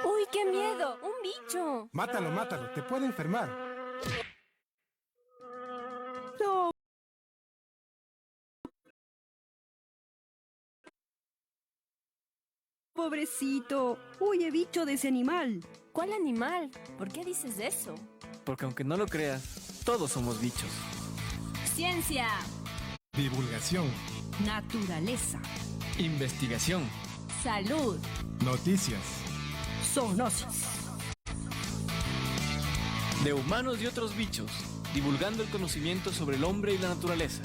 ¡Uy, qué miedo! ¡Un bicho! Mátalo, mátalo, te puede enfermar. No. Pobrecito, huye bicho de ese animal. ¿Cuál animal? ¿Por qué dices eso? Porque aunque no lo creas, todos somos bichos. ¡Ciencia! Divulgación, Naturaleza. Investigación. ¡Salud! noticias. Zoonosis. De humanos y otros bichos, divulgando el conocimiento sobre el hombre y la naturaleza.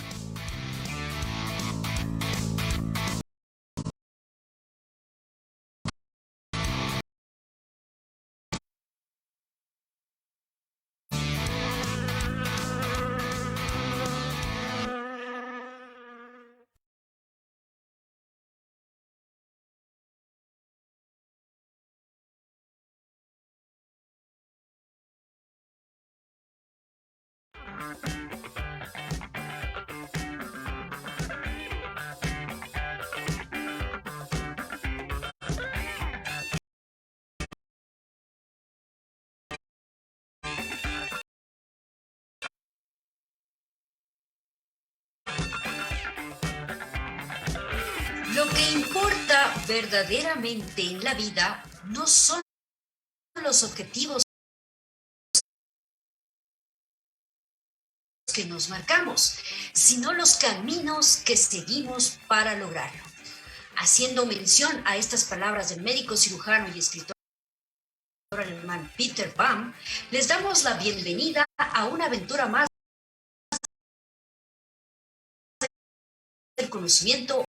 Lo que importa verdaderamente en la vida no son los objetivos que nos marcamos, sino los caminos que seguimos para lograrlo. Haciendo mención a estas palabras del médico cirujano y escritor alemán Peter Baum, les damos la bienvenida a una aventura más del conocimiento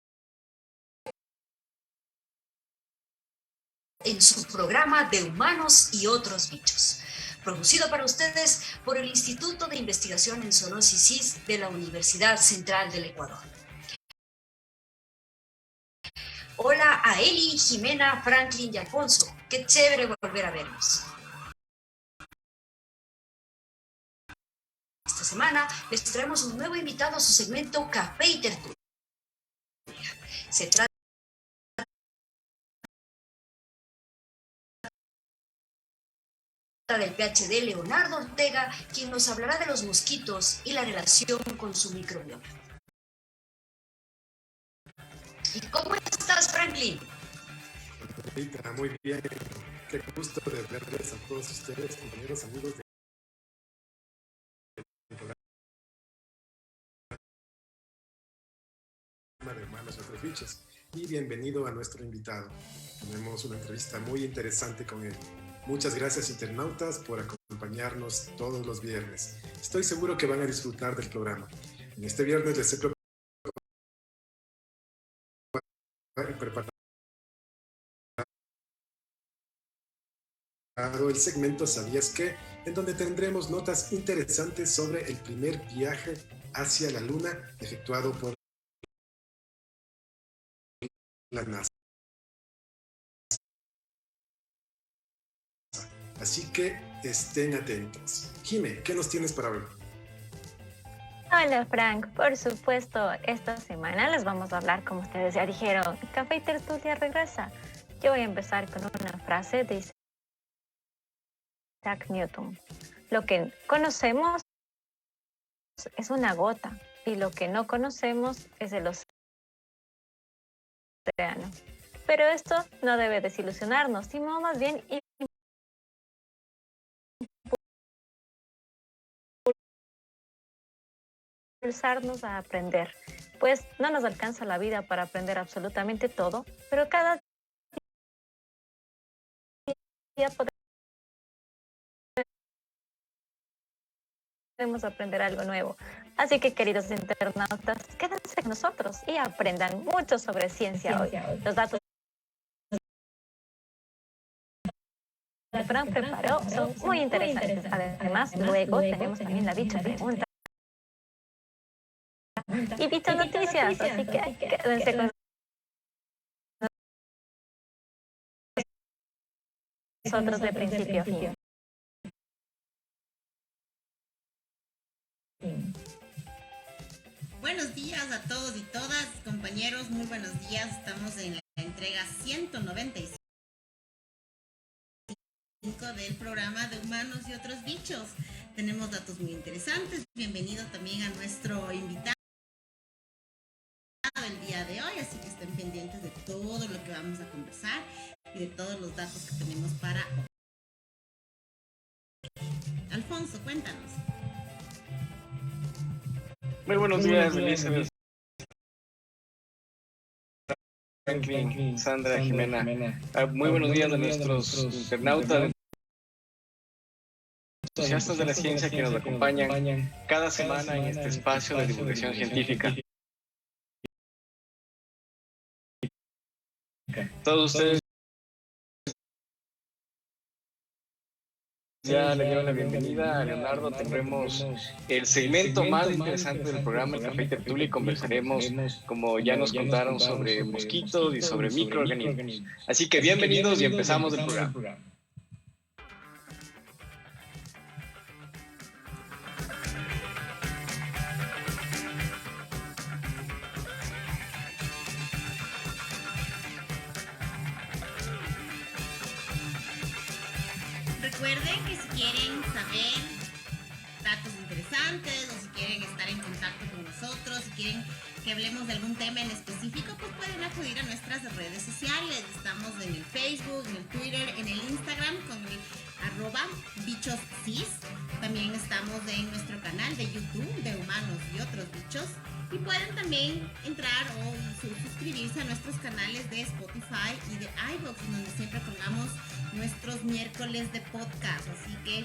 en su programa de humanos y otros bichos, producido para ustedes por el Instituto de Investigación en Zoonosis de la Universidad Central del Ecuador. Hola a Eli, Jimena, Franklin y Alfonso. Qué chévere volver a verlos. Esta semana les traemos un nuevo invitado a su segmento Café y Tertulia. Se trata del PhD Leonardo Ortega, quien nos hablará de los mosquitos y la relación con su microbioma. ¿Y cómo estás, Franklin? Muy bien, qué gusto de verles a todos ustedes, compañeros, amigos del programa de Humanos y Otros Bichos. Y bienvenido a nuestro invitado. Tenemos una entrevista muy interesante con él. Muchas gracias, internautas, por acompañarnos todos los viernes. Estoy seguro que van a disfrutar del programa. En este viernes les he preparado el segmento ¿Sabías qué?, en donde tendremos notas interesantes sobre el primer viaje hacia la Luna efectuado por la NASA. Así que estén atentos. Jime, ¿qué nos tienes para hoy? Hola Frank, por supuesto, esta semana les vamos a hablar, como ustedes ya dijeron, Café y Tertulia regresa. Yo voy a empezar con una frase de Isaac Newton. Lo que conocemos es una gota y lo que no conocemos es el océano. Pero esto no debe desilusionarnos, sino más bien impulsarnos a aprender. Pues no nos alcanza la vida para aprender absolutamente todo, pero cada día podemos aprender algo nuevo. Así que, queridos internautas, quédense con nosotros y aprendan mucho sobre ciencia hoy. Los datos que Fran preparó son muy interesantes. Además, luego tenemos también la bicha pregunta y bicha noticias, así que quédense con nosotros de principio a fin. Buenos días a todos y todas, compañeros, muy buenos días. Estamos en la entrega 195 del programa de Humanos y otros bichos. Tenemos datos muy interesantes. Bienvenido también a nuestro invitado el día de hoy, así que estén pendientes de todo lo que vamos a conversar y de todos los datos que tenemos para hoy. Alfonso, cuéntanos. Muy buenos días, Elizabeth, Franklin, Sandra, Jimena. Muy buenos días a nuestros internautas, entusiastas de la ciencia que nos acompañan cada semana en este espacio de divulgación científica. Todos ustedes ya le dieron la bienvenida a Leonardo. Tendremos el segmento más interesante del programa, el Café y Tertulia, y conversaremos, como ya nos contaron, sobre mosquitos y sobre microorganismos. Así que bienvenidos y empezamos el programa. Recuerden que si quieren saber datos interesantes o si quieren estar en contacto con nosotros, si quieren que hablemos de algún tema en específico, pues pueden acudir a nuestras redes sociales. Estamos en el Facebook, en el Twitter, en el Instagram con el @bichoscis. También estamos en nuestro canal de YouTube de Humanos y otros bichos. Y pueden también entrar o suscribirse a nuestros canales de Spotify y de iVoox, donde siempre colgamos nuestros miércoles de podcast. Así que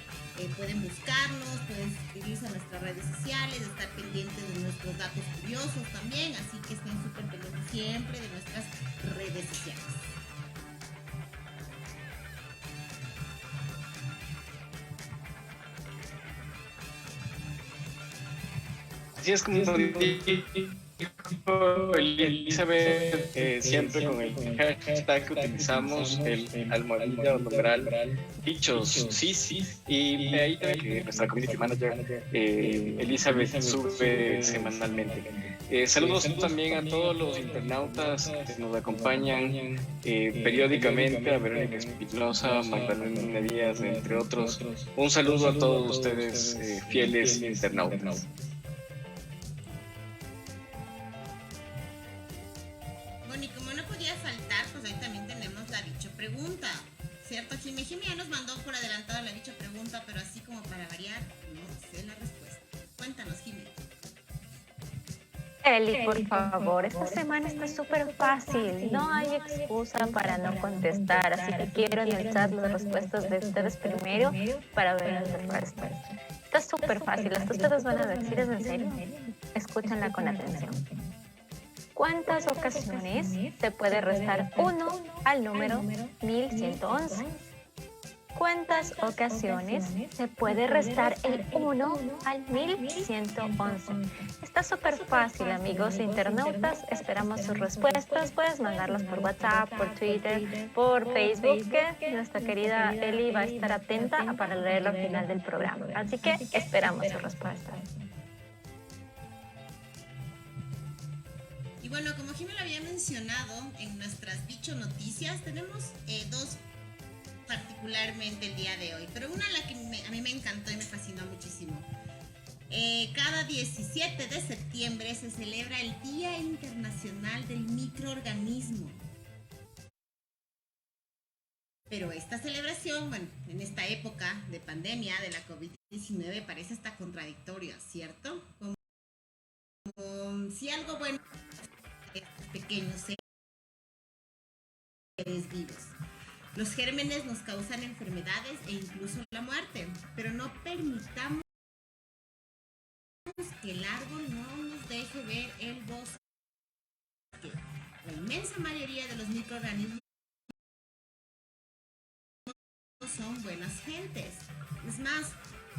pueden buscarnos, pueden suscribirse a nuestras redes sociales, estar pendientes de nuestros datos curiosos también. Así que estén súper pendientes siempre de nuestras redes sociales. Así es como dijo Elizabeth, siempre con el hashtag que utilizamos, el almohadilla o numeral bichos, sí, y ahí también que nuestra community manager Elizabeth sube semanalmente. Saludos también a todos los internautas que nos acompañan periódicamente, a Verónica Espinosa, Magdalena Díaz, entre otros. Un saludo a todos ustedes, fieles internautas. Pregunta, ¿cierto? Jimmy ya nos mandó por adelantado la dicha pregunta, pero así como para variar, no sé la respuesta. Cuéntanos, Jimmy. Eli, por favor, esta semana está súper fácil, no hay excusa para no contestar, así que quiero analizar las respuestas de ustedes primero para ver las respuestas. Está súper fácil, hasta ustedes van a decir, ¿es en serio? Escúchenla con atención. ¿Cuántas ocasiones se puede restar 1 al número 1111? ¿Cuántas ocasiones se puede restar el 1 al 1111? Está súper fácil, amigos internautas. Esperamos sus respuestas. Puedes mandarlas por WhatsApp, por Twitter, por Facebook, que nuestra querida Eli va a estar atenta para leerlo al final del programa. Así que esperamos sus respuestas. Y bueno, como Jimmy lo había mencionado en nuestras bicho noticias, tenemos dos particularmente el día de hoy, pero una a la que a mí me encantó y me fascinó muchísimo. Cada 17 de septiembre se celebra el Día Internacional del Microorganismo. Pero esta celebración, bueno, en esta época de pandemia de la COVID-19 parece hasta contradictoria, ¿cierto? Como si algo bueno es pequeños seres vivos. Los gérmenes nos causan enfermedades e incluso la muerte, pero no permitamos que el árbol no nos deje ver el bosque. La inmensa mayoría de los microorganismos son buenas gentes. Es más,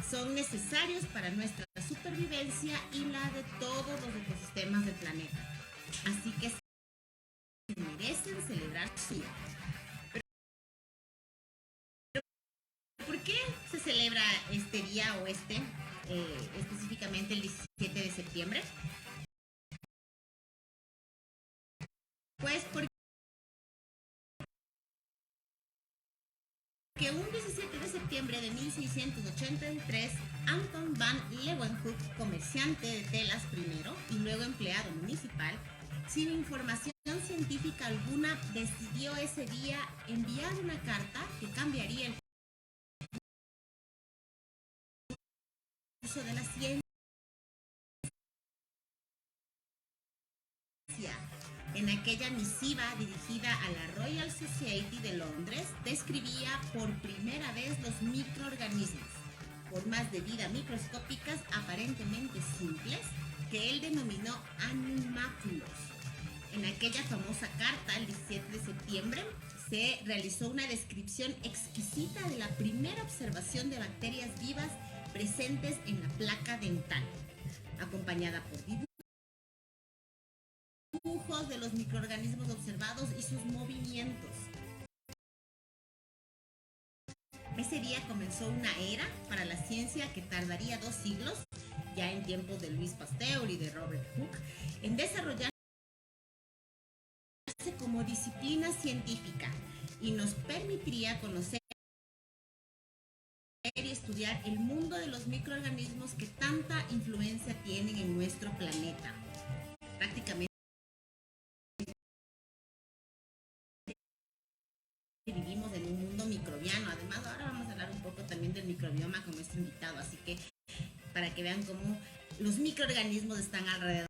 son necesarios para nuestra supervivencia y la de todos los ecosistemas del planeta. Así que se merecen celebrar su día. ¿Por qué se celebra este día o específicamente el 17 de septiembre? Pues porque que un 17 de septiembre de 1683, Anton van Leeuwenhoek, comerciante de telas primero y luego empleado municipal, sin información científica alguna, decidió ese día enviar una carta que cambiaría el curso de la ciencia. En aquella misiva dirigida a la Royal Society de Londres, describía por primera vez los microorganismos, formas de vida microscópicas aparentemente simples, que él denominó animáculos. En aquella famosa carta, el 17 de septiembre, se realizó una descripción exquisita de la primera observación de bacterias vivas presentes en la placa dental, acompañada por dibujos de los microorganismos observados y sus movimientos. Ese día comenzó una era para la ciencia que tardaría 2 siglos, ya en tiempos de Louis Pasteur y de Robert Hooke, en desarrollarse como disciplina científica y nos permitiría conocer y estudiar el mundo de los microorganismos que tanta influencia tienen en nuestro planeta. Prácticamente vivimos en un mundo microbiano. Además, ahora vamos a hablar un poco también del microbioma con nuestro invitado, así que para que vean cómo los microorganismos están alrededor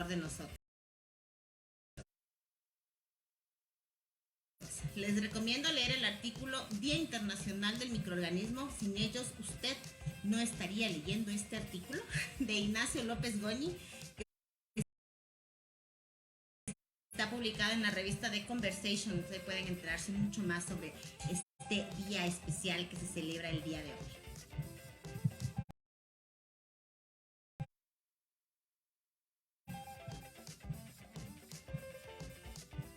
de nosotros. Les recomiendo leer el artículo Día Internacional del Microorganismo. Sin ellos usted no estaría leyendo este artículo, de Ignacio López Goñi, que está publicado en la revista The Conversation. Ustedes pueden enterarse mucho más sobre este día especial que se celebra el día de hoy.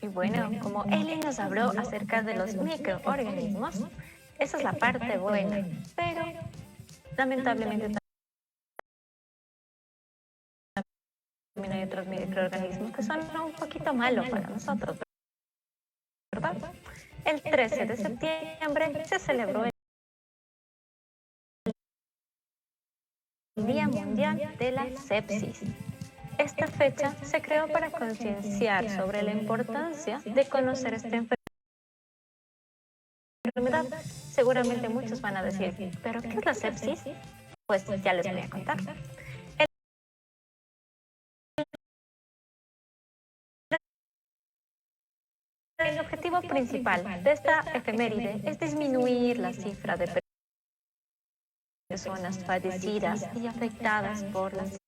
Y bueno, como Eli nos habló acerca de los microorganismos, esa es la parte buena, pero lamentablemente también hay otros microorganismos que son un poquito malos para nosotros, ¿verdad? El 13 de septiembre se celebró el Día Mundial de la Sepsis. Esta fecha se creó para concienciar sobre la importancia de conocer esta enfermedad. Seguramente muchos van a decir, ¿pero qué es la sepsis? Pues ya les voy a contar. El objetivo principal de esta efeméride es disminuir la cifra de personas fallecidas y afectadas por la sepsis.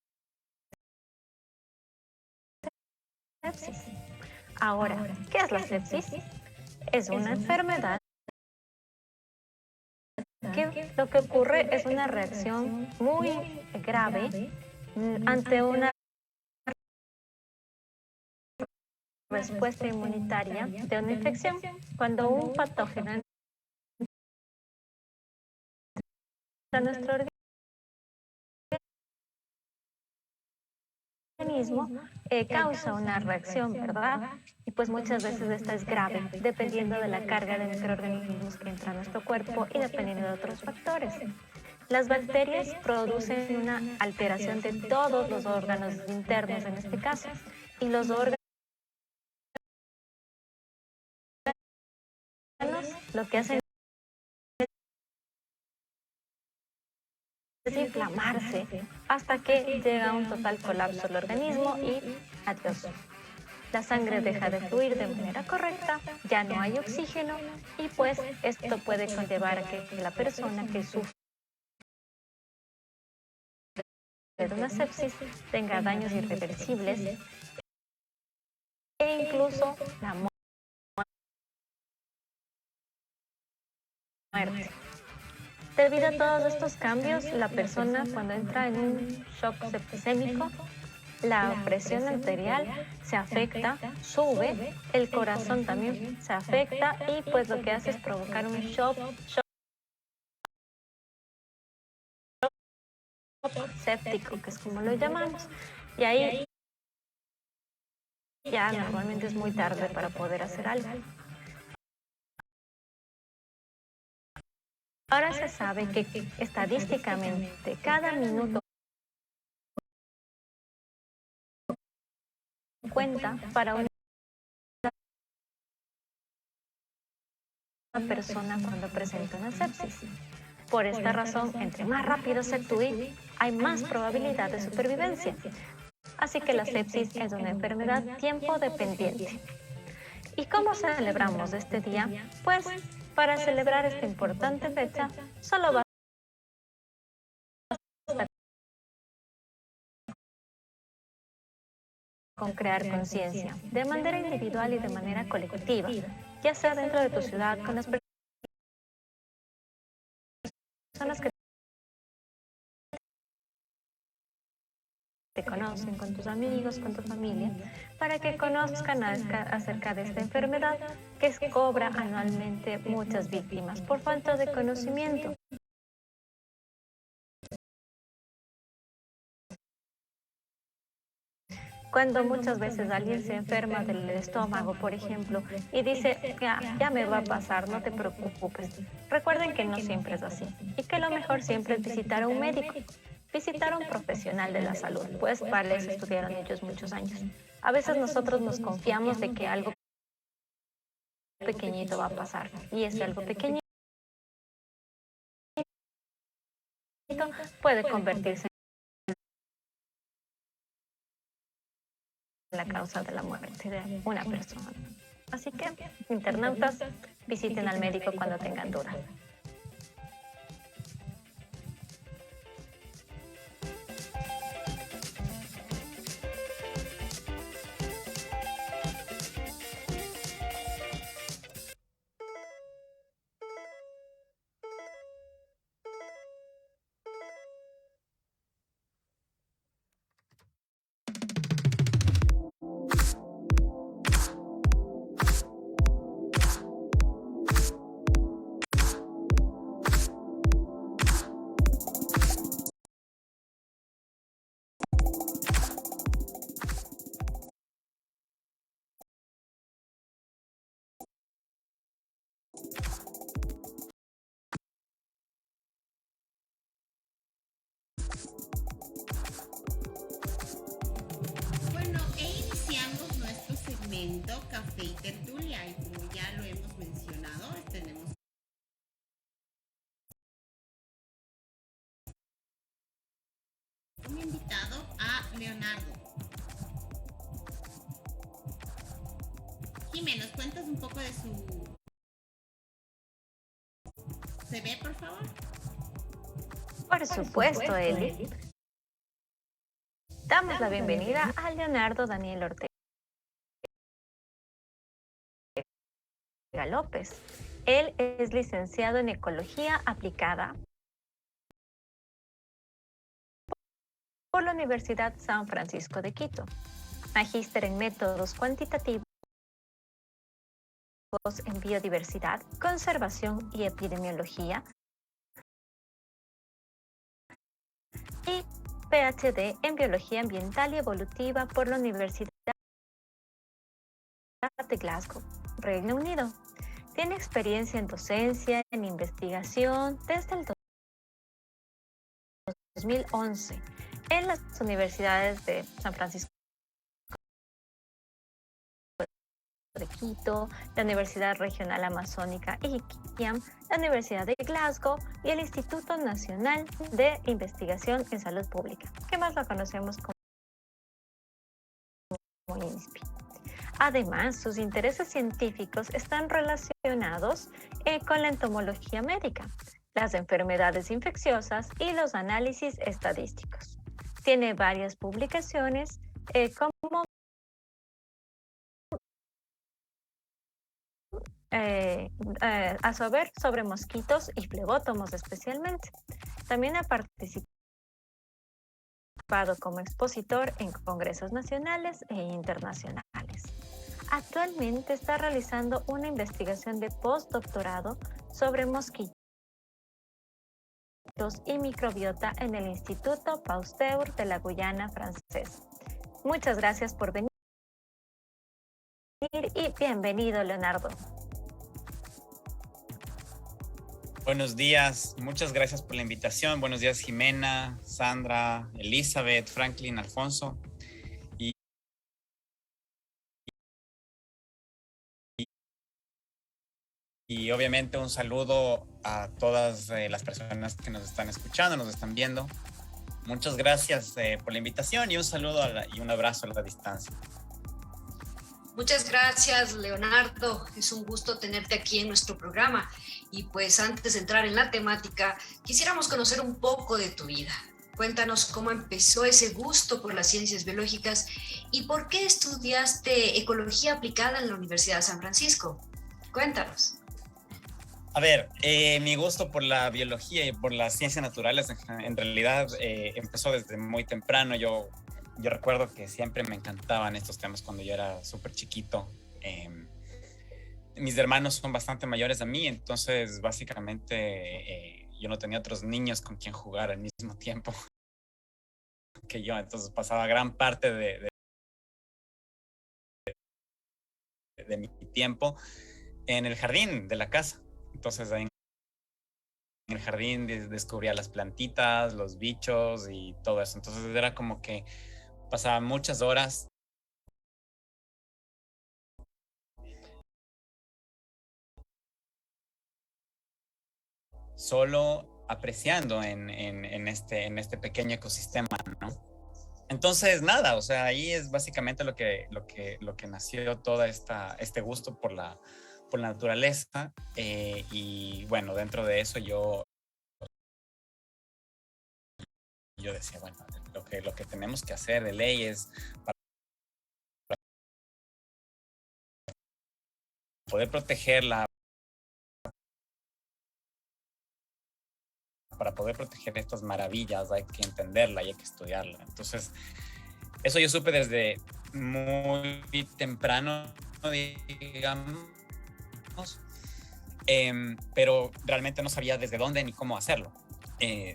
Ahora, ¿qué es la sepsis? Es una enfermedad que lo que ocurre es una reacción muy grave ante una respuesta inmunitaria de una infección. Cuando un patógeno entra a nuestro organismo, causa una reacción, ¿verdad? Y pues muchas veces esta es grave, dependiendo de la carga de microorganismos que entra a nuestro cuerpo y dependiendo de otros factores. Las bacterias producen una alteración de todos los órganos internos en este caso, y los órganos lo que hacen es inflamarse hasta que llega a un total colapso del organismo y adiós. La sangre deja de fluir de manera correcta, ya no hay oxígeno y pues esto puede conllevar a que la persona que sufre de una sepsis tenga daños irreversibles e incluso la muerte. Debido a todos estos cambios, la persona cuando entra en un shock septicémico, la presión arterial se afecta, sube, el corazón también se afecta y pues lo que hace es provocar un shock séptico, que es como lo llamamos, y ahí ya normalmente es muy tarde para poder hacer algo. Ahora se sabe que estadísticamente cada minuto cuenta para una persona cuando presenta una sepsis. Por esta razón, entre más rápido se actúe, hay más probabilidad de supervivencia. Así que la sepsis es una enfermedad tiempo dependiente. ¿Y cómo celebramos este día? Pues para celebrar esta importante fecha, solo basta con crear conciencia, de manera individual y de manera colectiva, ya sea dentro de tu ciudad, con las personas que te conocen, con tus amigos, con tu familia, para que conozcan acerca de esta enfermedad que cobra anualmente muchas víctimas por falta de conocimiento. Cuando muchas veces alguien se enferma del estómago, por ejemplo, y dice, ya me va a pasar, no te preocupes. Recuerden que no siempre es así y que lo mejor siempre es visitar a un médico, visitar a un profesional de la salud, pues para eso estudiaron ellos muchos años. A veces nosotros nos confiamos de que algo pequeñito va a pasar y ese algo pequeñito puede convertirse la causa de la muerte de una persona. Así que, internautas, visiten al médico cuando tengan dudas. Bueno, iniciamos nuestro segmento Café y Tertulia y como ya lo hemos mencionado, tenemos como invitado a Leonardo. Jimé, ¿nos cuentas un poco de su CV, por favor? Por supuesto, Eli. Damos la bienvenida a Leonardo Daniel Ortega López. Él es licenciado en Ecología Aplicada por la Universidad San Francisco de Quito, magíster en Métodos Cuantitativos en Biodiversidad, Conservación y Epidemiología y PhD en Biología Ambiental y Evolutiva por la Universidad de Glasgow, Reino Unido. Tiene experiencia en docencia, en investigación desde el 2011 en las universidades de San Francisco de Quito, la Universidad Regional Amazónica ICIAM, la Universidad de Glasgow y el Instituto Nacional de Investigación en Salud Pública, que más lo conocemos como INSPI. Además, sus intereses científicos están relacionados con la entomología médica, las enfermedades infecciosas y los análisis estadísticos. Tiene varias publicaciones como a saber sobre mosquitos y flebótomos especialmente. También ha participado como expositor en congresos nacionales e internacionales. Actualmente está realizando una investigación de postdoctorado sobre mosquitos y microbiota en el Instituto Pasteur de la Guyana Francesa. Muchas gracias por venir y bienvenido, Leonardo. Buenos días, muchas gracias por la invitación. Buenos días, Jimena, Sandra, Elizabeth, Franklin, Alfonso. Y obviamente un saludo a todas las personas que nos están escuchando, nos están viendo. Muchas gracias por la invitación y un saludo y un abrazo a la distancia. Muchas gracias, Leonardo. Es un gusto tenerte aquí en nuestro programa. Y pues antes de entrar en la temática, quisiéramos conocer un poco de tu vida. Cuéntanos cómo empezó ese gusto por las ciencias biológicas y por qué estudiaste ecología aplicada en la Universidad de San Francisco. Cuéntanos. A ver, mi gusto por la biología y por las ciencias naturales en realidad empezó desde muy temprano. Yo recuerdo que siempre me encantaban estos temas cuando yo era súper chiquito. Mis hermanos son bastante mayores a mí, entonces básicamente yo no tenía otros niños con quien jugar al mismo tiempo que yo. Entonces pasaba gran parte de mi tiempo en el jardín de la casa. Entonces ahí en el jardín descubría las plantitas, los bichos y todo eso. Entonces era como que pasaba muchas horas solo apreciando en este pequeño ecosistema, ¿no? Entonces nada, o sea, ahí es básicamente lo que nació todo este gusto por la naturaleza, y bueno, dentro de eso yo decía, bueno, lo que tenemos que hacer de ley es para poder protegerla, para poder proteger estas maravillas hay que entenderla y hay que estudiarla. Entonces, eso yo supe desde muy temprano, digamos, pero realmente no sabía desde dónde ni cómo hacerlo.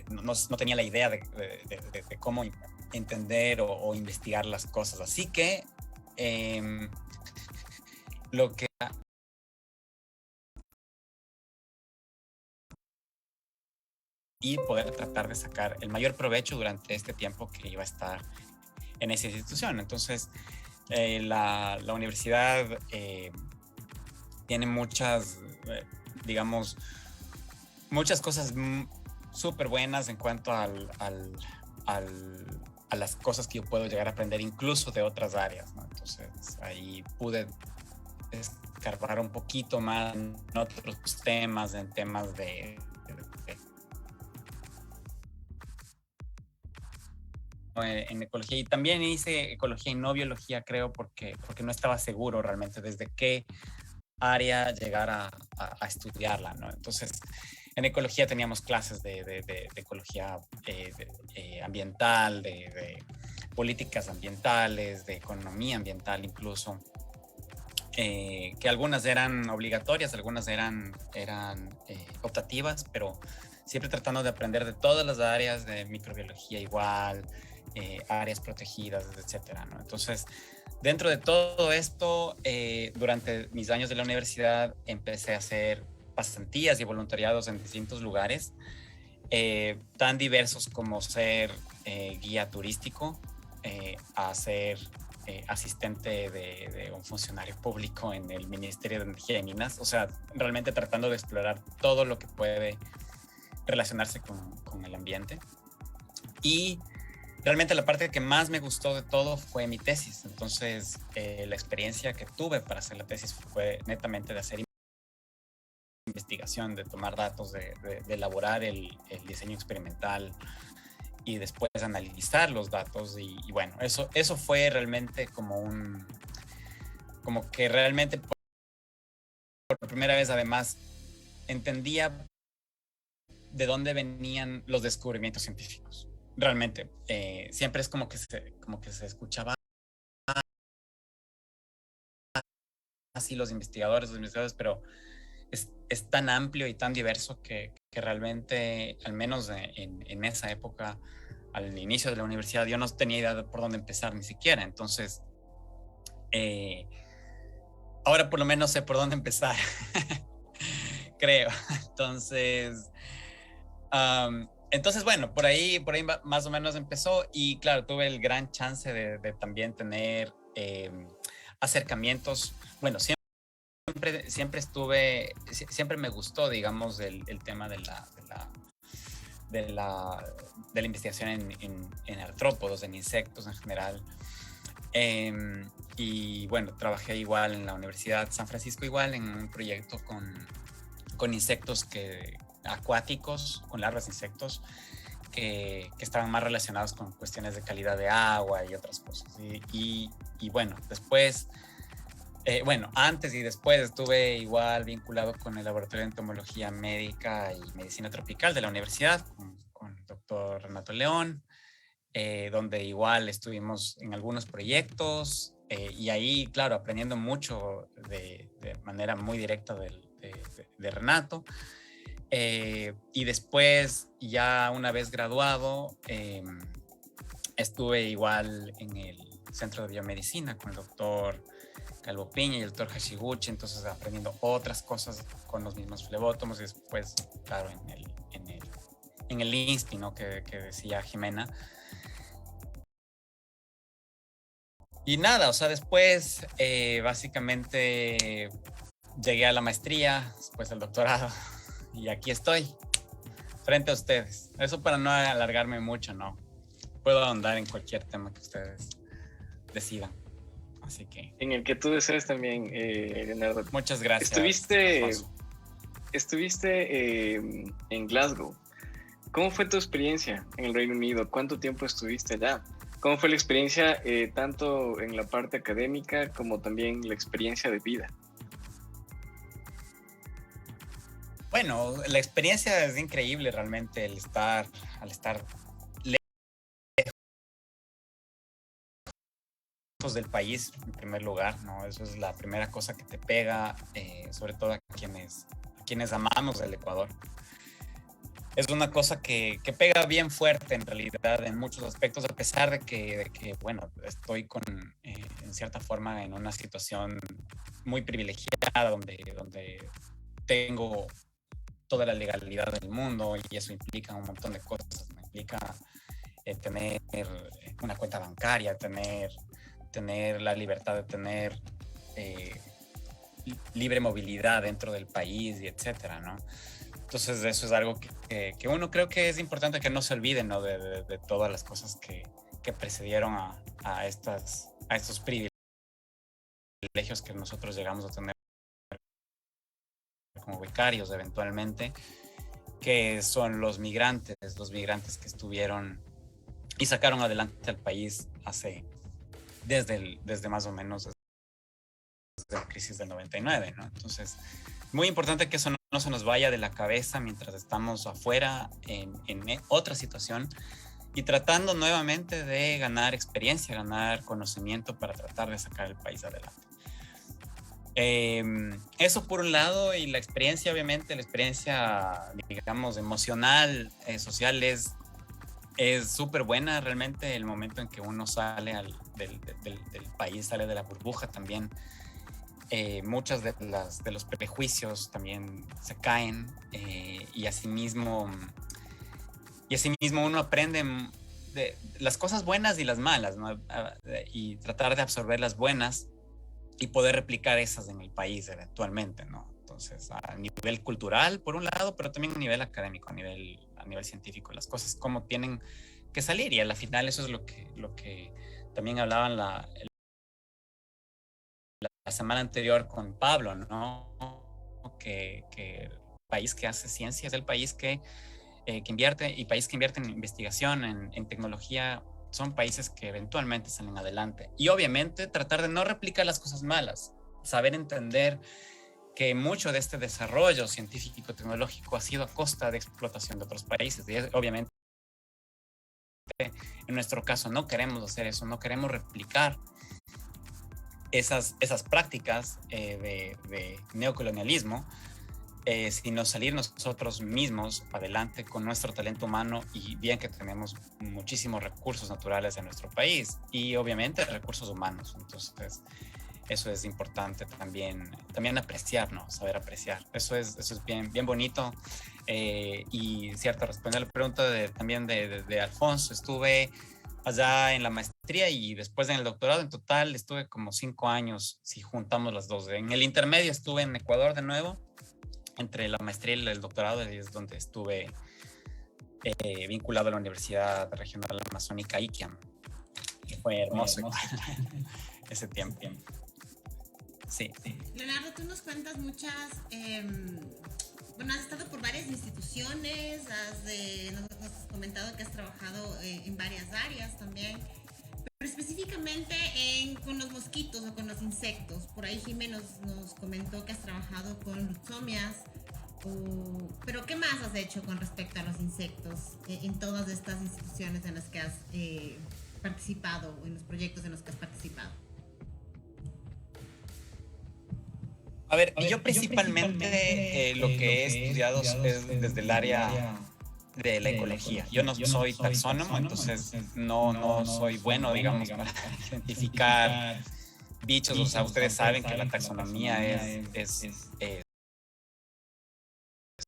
No tenía la idea de cómo entender o investigar las cosas. Así que lo que y poder tratar de sacar el mayor provecho durante este tiempo que iba a estar en esa institución. Entonces, la universidad tiene muchas, digamos, muchas cosas súper buenas en cuanto a las cosas que yo puedo llegar a aprender incluso de otras áreas, ¿no? Entonces ahí pude escarbar un poquito más en otros temas, en temas en ecología, y también hice ecología y no biología, creo, porque no estaba seguro realmente desde qué área llegar a estudiarla, ¿no? Entonces, en ecología teníamos clases de ecología ambiental, de políticas ambientales, de economía ambiental incluso, que algunas eran obligatorias, algunas eran optativas, pero siempre tratando de aprender de todas las áreas, de microbiología igual, áreas protegidas, etcétera, ¿no? Entonces, dentro de todo esto, durante mis años de la universidad empecé a hacer pasantías y voluntariados en distintos lugares, tan diversos como ser guía turístico, a ser asistente de un funcionario público en el Ministerio de Energía y Minas, o sea, realmente tratando de explorar todo lo que puede relacionarse con el ambiente. Y realmente la parte que más me gustó de todo fue mi tesis. Entonces, la experiencia que tuve para hacer la tesis fue netamente de hacer investigación, de tomar datos, de elaborar el diseño experimental y después analizar los datos. Y bueno, eso fue realmente como que realmente por primera vez además entendía de dónde venían los descubrimientos científicos. Realmente, siempre es como que se escuchaba así los investigadores, pero es tan amplio y tan diverso que realmente, al menos en esa época, al inicio de la universidad, yo no tenía idea de por dónde empezar ni siquiera. Entonces, ahora por lo menos sé por dónde empezar. creo. Entonces, bueno, por ahí más o menos empezó y claro, tuve el gran chance de también tener acercamientos. Bueno, siempre me gustó, digamos, el tema de la investigación en artrópodos, en insectos en general. Y bueno, trabajé igual en la Universidad de San Francisco, igual en un proyecto con insectos acuáticos, con larvas de insectos que estaban más relacionados con cuestiones de calidad de agua y otras cosas. Y bueno, después, antes y después estuve igual vinculado con el Laboratorio de Entomología Médica y Medicina Tropical de la universidad, con el doctor Renato León, donde igual estuvimos en algunos proyectos y ahí, claro, aprendiendo mucho de manera muy directa de Renato. Y después, ya una vez graduado, estuve igual en el Centro de Biomedicina con el doctor Calvo Piña y el doctor Hashiguchi, entonces aprendiendo otras cosas con los mismos flebótomos y después, claro, en el INSPI, ¿no? que decía Jimena. Y nada, o sea, después básicamente llegué a la maestría, después al doctorado y aquí estoy, frente a ustedes. Eso para no alargarme mucho, ¿no? Puedo ahondar en cualquier tema que ustedes decidan. Así que... En el que tú desees también, Leonardo. Muchas gracias. Estuviste en Glasgow. ¿Cómo fue tu experiencia en el Reino Unido? ¿Cuánto tiempo estuviste allá? ¿Cómo fue la experiencia tanto en la parte académica como también la experiencia de vida? Bueno, la experiencia es increíble realmente al estar lejos del país, en primer lugar, ¿no? Eso es la primera cosa que te pega, sobre todo a quienes amamos el Ecuador. Es una cosa que pega bien fuerte en realidad en muchos aspectos, a pesar de que bueno, estoy en cierta forma en una situación muy privilegiada donde tengo toda la legalidad del mundo y eso implica un montón de cosas. Me implica tener una cuenta bancaria, tener la libertad de tener libre movilidad dentro del país y etcétera, ¿no? Entonces eso es algo que uno creo que es importante que no se olvide, ¿no? de todas las cosas que precedieron a estos privilegios que nosotros llegamos a tener como becarios eventualmente, que son los migrantes que estuvieron y sacaron adelante al país desde más o menos desde la crisis del 99, ¿no? Entonces, muy importante que eso no se nos vaya de la cabeza mientras estamos afuera en otra situación y tratando nuevamente de ganar experiencia, ganar conocimiento para tratar de sacar el país adelante. Eso por un lado, y la experiencia, obviamente, digamos, emocional, social es súper buena realmente el momento en que uno sale del país, sale de la burbuja también. Muchos de los prejuicios también se caen y asimismo uno aprende de las cosas buenas y las malas, ¿no? Y tratar de absorber las buenas y poder replicar esas en el país eventualmente, ¿no? Entonces, a nivel cultural, por un lado, pero también a nivel académico, a nivel científico, las cosas como tienen que salir. Y a la final eso es lo que también hablaban la semana anterior con Pablo, ¿no? Que el país que hace ciencia es el país que invierte, y país que invierte en investigación, en tecnología, son países que eventualmente salen adelante. Y obviamente tratar de no replicar las cosas malas, saber entender que mucho de este desarrollo científico y tecnológico ha sido a costa de explotación de otros países. Y obviamente en nuestro caso no queremos hacer eso, no queremos replicar esas prácticas de neocolonialismo, sino salir nosotros mismos adelante con nuestro talento humano, y bien que tenemos muchísimos recursos naturales en nuestro país y obviamente recursos humanos. Entonces Eso es importante también apreciar, ¿no? Saber apreciar. Eso es bien, bien bonito. Y cierto, respondiendo a la pregunta también de Alfonso, estuve allá en la maestría y después en el doctorado. En total estuve como 5 años, si juntamos las dos. En el intermedio estuve en Ecuador de nuevo, entre la maestría y el doctorado, y es donde estuve vinculado a la Universidad Regional Amazónica ICAM. Fue hermoso ese tiempo. Sí. Leonardo, tú nos cuentas muchas, bueno, has estado por varias instituciones, nos has comentado que has trabajado en varias áreas también, pero específicamente con los mosquitos o con los insectos. Por ahí Jiménez nos comentó que has trabajado con luxomias, pero ¿qué más has hecho con respecto a los insectos en todas estas instituciones en las que has participado, en los proyectos en los que has participado? A ver, yo principalmente lo que he estudiado es desde el área de la ecología. Yo no soy taxónomo, entonces no soy bueno, digamos, para identificar bichos. O sea, ustedes saben que la taxonomía es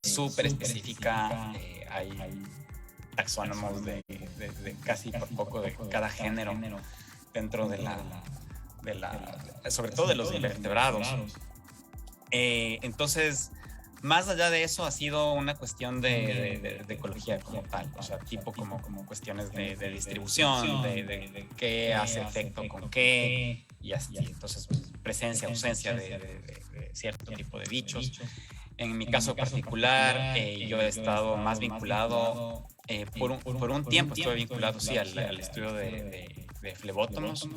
súper específica. Hay taxónomos de casi por poco de cada género dentro de sobre todo de los invertebrados. Entonces, más allá de eso, ha sido una cuestión de ecología como tal, o sea, tipo como cuestiones de distribución, de qué hace efecto con qué, y así. Entonces, presencia, ausencia de cierto tipo de bichos. En mi caso particular, yo he estado más vinculado, por un tiempo estuve vinculado, sí, al estudio de flebótomos,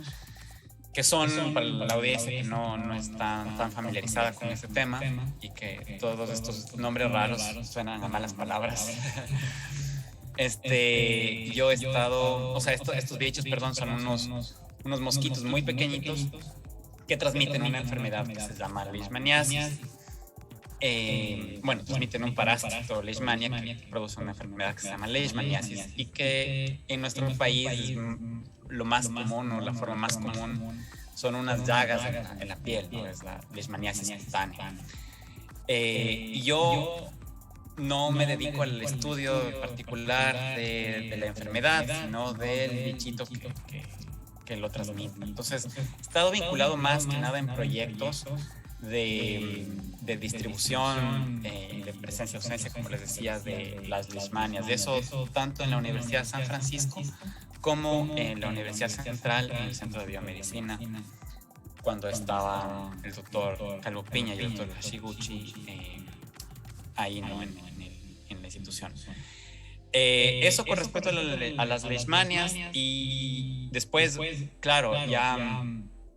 que son, para la audiencia que no es tan familiarizada con este tema y que todos estos nombres raros suenan a malas palabras. Yo he estado, o sea, estos bichos, perdón, son unos mosquitos muy pequeñitos que transmiten una enfermedad que se llama leishmaniasis. Bueno, transmiten un parásito, leishmania, que produce una enfermedad que se llama leishmaniasis y que en nuestro país lo más común o la forma más común son unas llagas en la piel, ¿no? Es la leishmaniasis cutánea. Yo no me dedico al estudio particular de la enfermedad, sino del bichito que lo transmite. Entonces, he estado vinculado más que nada en proyectos de distribución, de presencia ausencia, como les decía, de las leishmanias. De eso tanto en la Universidad de San Francisco como en la Universidad Central, en el Centro de Biomedicina, cuando estaba el doctor Calvo Piña y el doctor Hashiguchi ahí, ¿no? en la institución. Eso con respecto a las leishmanias. Y después, claro, ya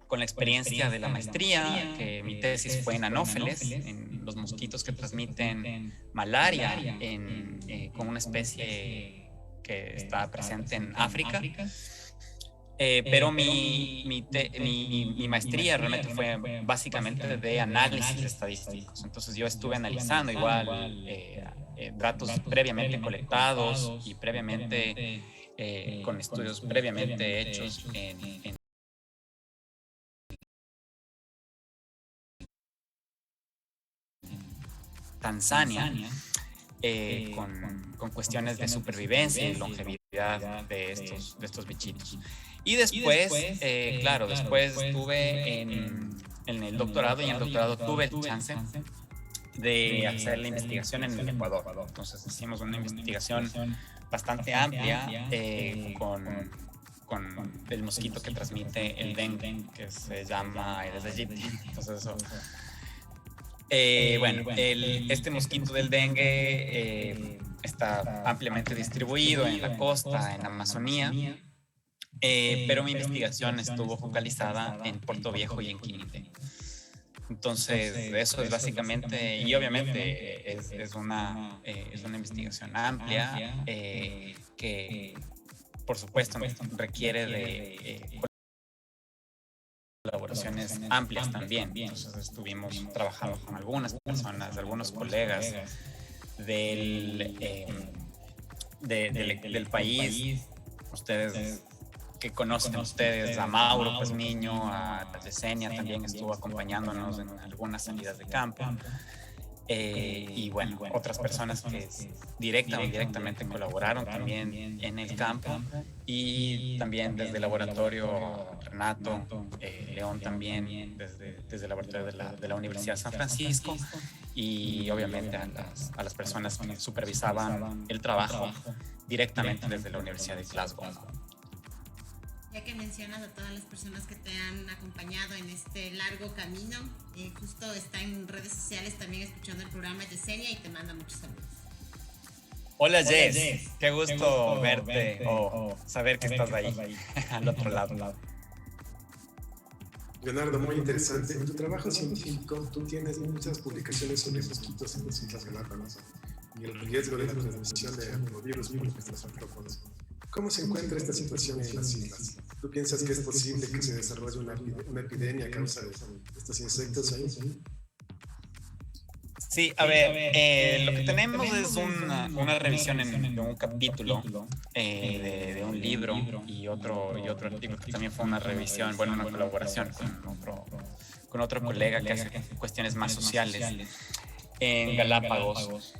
con la experiencia de la maestría, que mi tesis fue en anófeles, en los mosquitos que transmiten malaria con una especie que está presente en África. Pero mi maestría realmente fue básicamente de análisis estadísticos. Entonces yo estuve analizando igual datos previamente colectados y previamente con estudios previamente hechos en Tanzania, con cuestiones de supervivencia y longevidad de estos bichitos. Y después, claro, después estuve en el doctorado, y en el doctorado tuve el chance de hacer la investigación en el Ecuador. Entonces hicimos una investigación bastante amplia con el mosquito que transmite el dengue, que se llama Aedes aegypti. Entonces eso... bueno, este mosquito del dengue está ampliamente distribuido en la costa, en la Amazonía, pero mi investigación estuvo focalizada en Puerto Viejo y en Quinité. Entonces, eso es básicamente, y obviamente es una investigación amplia que, por supuesto, requiere de colaboraciones amplias también. Entonces estuvimos trabajando con algunas personas, algunos colegas del país. Ustedes que conocen ustedes, a Mauro pues Niño, a Yesenia también estuvo acompañándonos en algunas salidas de campo. Y bueno, otras personas que directa o indirectamente colaboraron también en el campo, y también desde el laboratorio Renato, León también desde el laboratorio de la Universidad de San Francisco, y obviamente a las personas que supervisaban el trabajo directamente desde la Universidad de Glasgow. Ya que mencionas a todas las personas que te han acompañado en este largo camino, justo está en redes sociales también escuchando el programa Yesenia y te manda muchos saludos. Hola Jess, qué gusto verte o saber que estás ahí, al otro lado. Leonardo, muy interesante. En tu trabajo científico, tú tienes muchas publicaciones sobre mosquitos en las Islas Galápagos y el riesgo de la transmisión de adenovirus por nuestros artrópodos. ¿Cómo se encuentra esta situación en las islas? ¿Tú piensas que es posible que se desarrolle una epidemia a causa de estos insectos ahí? Sí, a ver, lo que tenemos es una revisión de un capítulo de un libro y otro artículo que también fue una revisión, bueno, una colaboración con otro colega que hace cuestiones más sociales en Galápagos.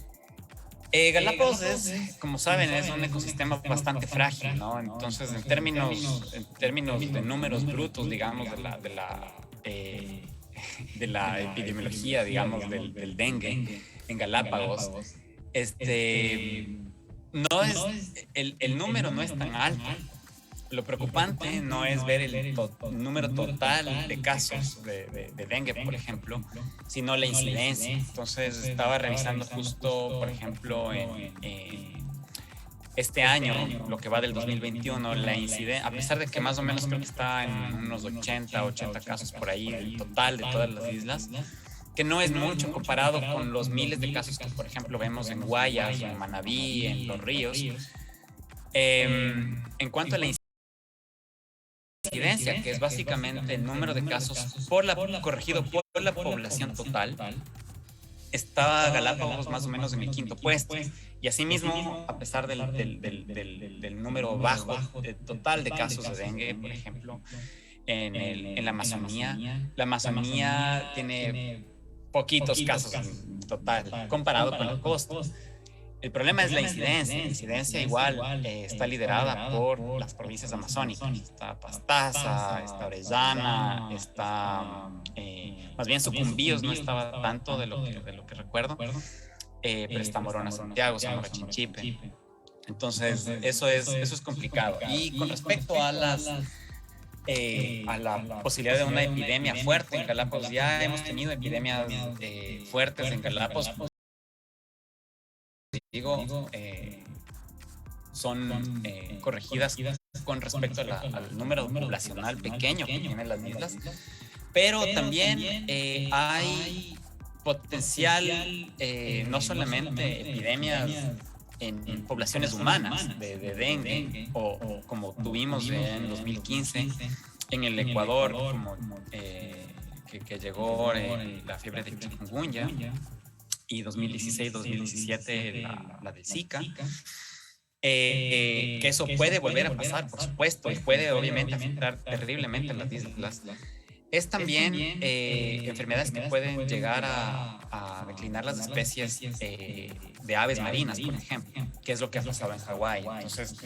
Galápagos es, como saben, es un ecosistema bastante frágil, ¿no? Entonces, en términos de números brutos, digamos, de la epidemiología, digamos, del dengue en Galápagos, no es, el número no es tan alto. Lo preocupante no es ver el número total de casos de dengue, por ejemplo, sino la incidencia. Entonces estaba revisando justo, por ejemplo, este año, lo que va del 2021, la incidencia, a pesar de que más o menos creo que está en unos 80 casos por ahí, el total de todas las islas, que no es mucho comparado con los miles de casos que, por ejemplo, vemos en Guayas, en Manabí, en Los Ríos. En cuanto a la incidencia, que es básicamente el número de casos corregido por la población total, estaba Galápagos más o menos en el quinto puesto. Y asimismo, a pesar del número bajo total de casos de dengue, por ejemplo, en la Amazonía tiene poquitos casos en total comparado con la costa. El problema es la incidencia. La incidencia igual está liderada por las provincias amazónicas. Está Pastaza, está Orellana, está... más bien Sucumbíos no estaba tanto de lo que recuerdo, pero está Morona Santiago, Zamora Chinchipe. Entonces, eso es complicado. Y con respecto a la posibilidad de una epidemia fuerte en Galápagos, ya hemos tenido epidemias fuertes en Galápagos. Son corregidas con respecto al número poblacional pequeño que tienen las islas, pero también hay potencial, no solamente epidemias en poblaciones humanas de dengue, o como tuvimos en 2015 en el Ecuador, que llegó la fiebre de chikungunya, y 2016-2017 la del Zika, que eso puede volver a pasar, por supuesto, y puede obviamente afectar terriblemente a las islas. Es también enfermedades que pueden llegar a declinar las especies de aves marinas, por ejemplo, que es lo que ha pasado en Hawái. Entonces,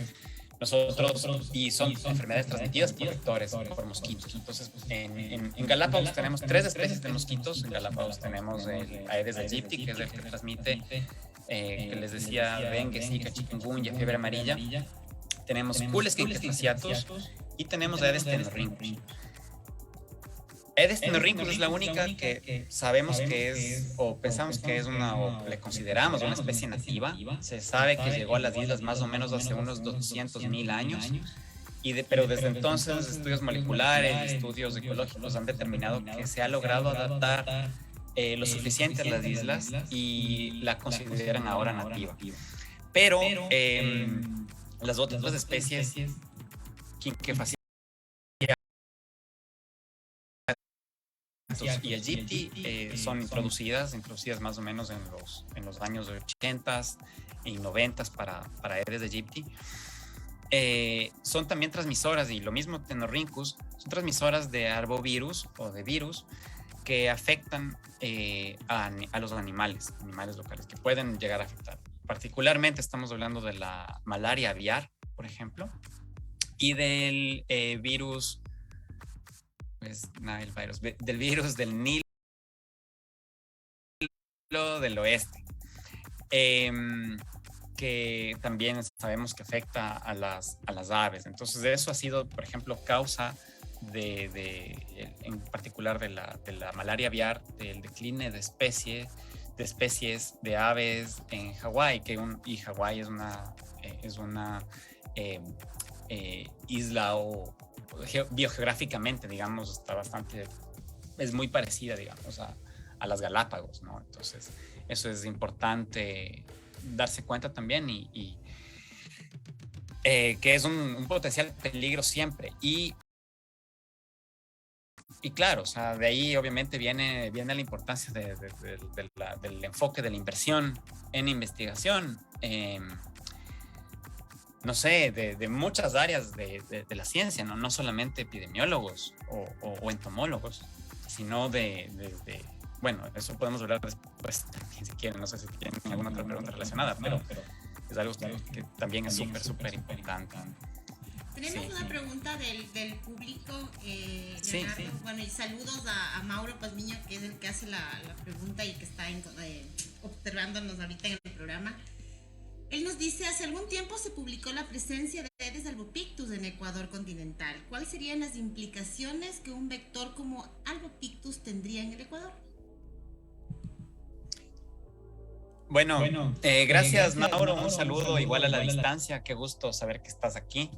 y son enfermedades transmitidas por vectores, por mosquitos. Entonces, en Galápagos tenemos 3 especies de mosquitos. En Galápagos tenemos el Aedes aegypti, que es el que transmite, que les decía, dengue, zika, chikungunya, fiebre amarilla. Tenemos Culex fasciatus y tenemos Aedes tenorrhynchus. Aedes tenorrhynchus es la única que sabemos que es, o pensamos que es o le consideramos una especie nativa. Se sabe que llegó a las islas más o menos hace unos 200.000 años, pero desde entonces estudios moleculares, estudios ecológicos han determinado que se ha logrado adaptar lo suficiente a las islas y la consideran ahora nativa. Pero las otras especies que fascinan y aegypti son introducidas más o menos en los años 80 y 90 para Aedes aegypti. son también transmisoras, y lo mismo Tenorhynchus, son transmisoras de arbovirus o de virus que afectan a los animales locales, que pueden llegar a afectar. Particularmente estamos hablando de la malaria aviar, por ejemplo, y del virus, pues, del virus del Nilo del oeste, que también sabemos que afecta a las aves. Entonces, eso ha sido, por ejemplo, causa en particular de la malaria aviar, del decline de especies de aves en Hawái, y Hawái es una isla, o biogeográficamente, digamos, es muy parecida, digamos, a las Galápagos, ¿no? Entonces, eso es importante darse cuenta también, y que es un potencial peligro siempre. Y claro, o sea, de ahí obviamente viene la importancia del enfoque de la inversión en investigación, no sé, de muchas áreas de la ciencia, no solamente epidemiólogos o entomólogos, sino bueno, eso podemos hablar después, si quieren. No sé si tienen alguna otra pregunta relacionada, pero es algo que también es súper importante. Tenemos una pregunta del público, Leonardo. Sí. Bueno, y saludos a Mauro Pazmiño, que es el que hace la pregunta y que está observándonos ahorita en el programa. Él nos dice: hace algún tiempo se publicó la presencia de Aedes albopictus en Ecuador continental. ¿Cuáles serían las implicaciones que un vector como albopictus tendría en el Ecuador? Bueno, gracias, Mauro. Un saludo igual a la distancia. Qué gusto saber que estás aquí.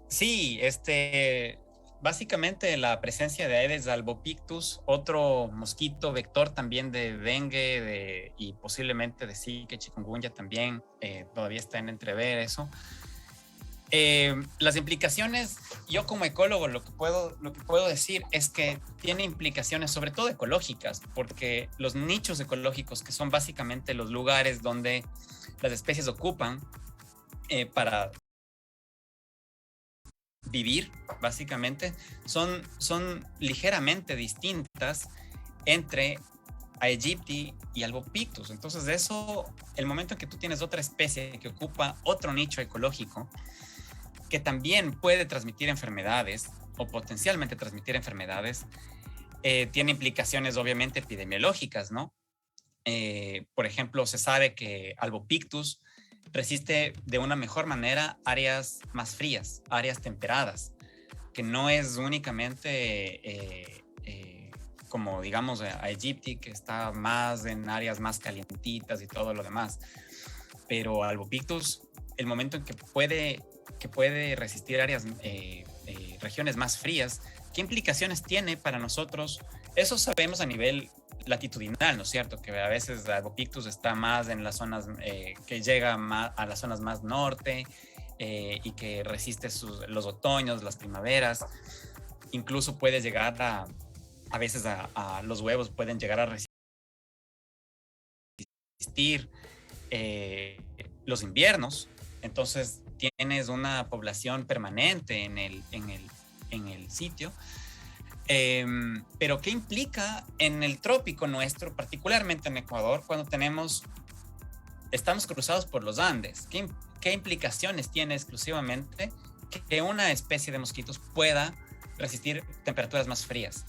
Sí, básicamente la presencia de Aedes albopictus, otro mosquito vector también de dengue y posiblemente de Zika y chikungunya también, todavía está en entrever eso. Las implicaciones, yo como ecólogo lo que puedo decir es que tiene implicaciones sobre todo ecológicas, porque los nichos ecológicos, que son básicamente los lugares donde las especies ocupan para vivir, básicamente, son ligeramente distintas entre Aegypti y albopictus. Entonces, eso, el momento en que tú tienes otra especie que ocupa otro nicho ecológico, que también puede transmitir enfermedades o potencialmente transmitir enfermedades, tiene implicaciones obviamente epidemiológicas, ¿no? Por ejemplo, se sabe que albopictus resiste de una mejor manera áreas más frías, áreas temperadas, que no es únicamente como, digamos, Aegypti, que está más en áreas más calientitas y todo lo demás. Pero albopictus, el momento en que puede resistir regiones más frías, ¿qué implicaciones tiene para nosotros? Eso sabemos a nivel latitudinal, ¿no es cierto? Que a veces albopictus está más en las zonas, que llega más a las zonas más norte, y que resiste los otoños, las primaveras. Incluso puede llegar a veces a los huevos pueden llegar a resistir los inviernos. Entonces tienes una población permanente en el sitio. Pero ¿qué implica en el trópico nuestro, particularmente en Ecuador, cuando estamos cruzados por los Andes? ¿Qué implicaciones tiene exclusivamente que una especie de mosquitos pueda resistir temperaturas más frías?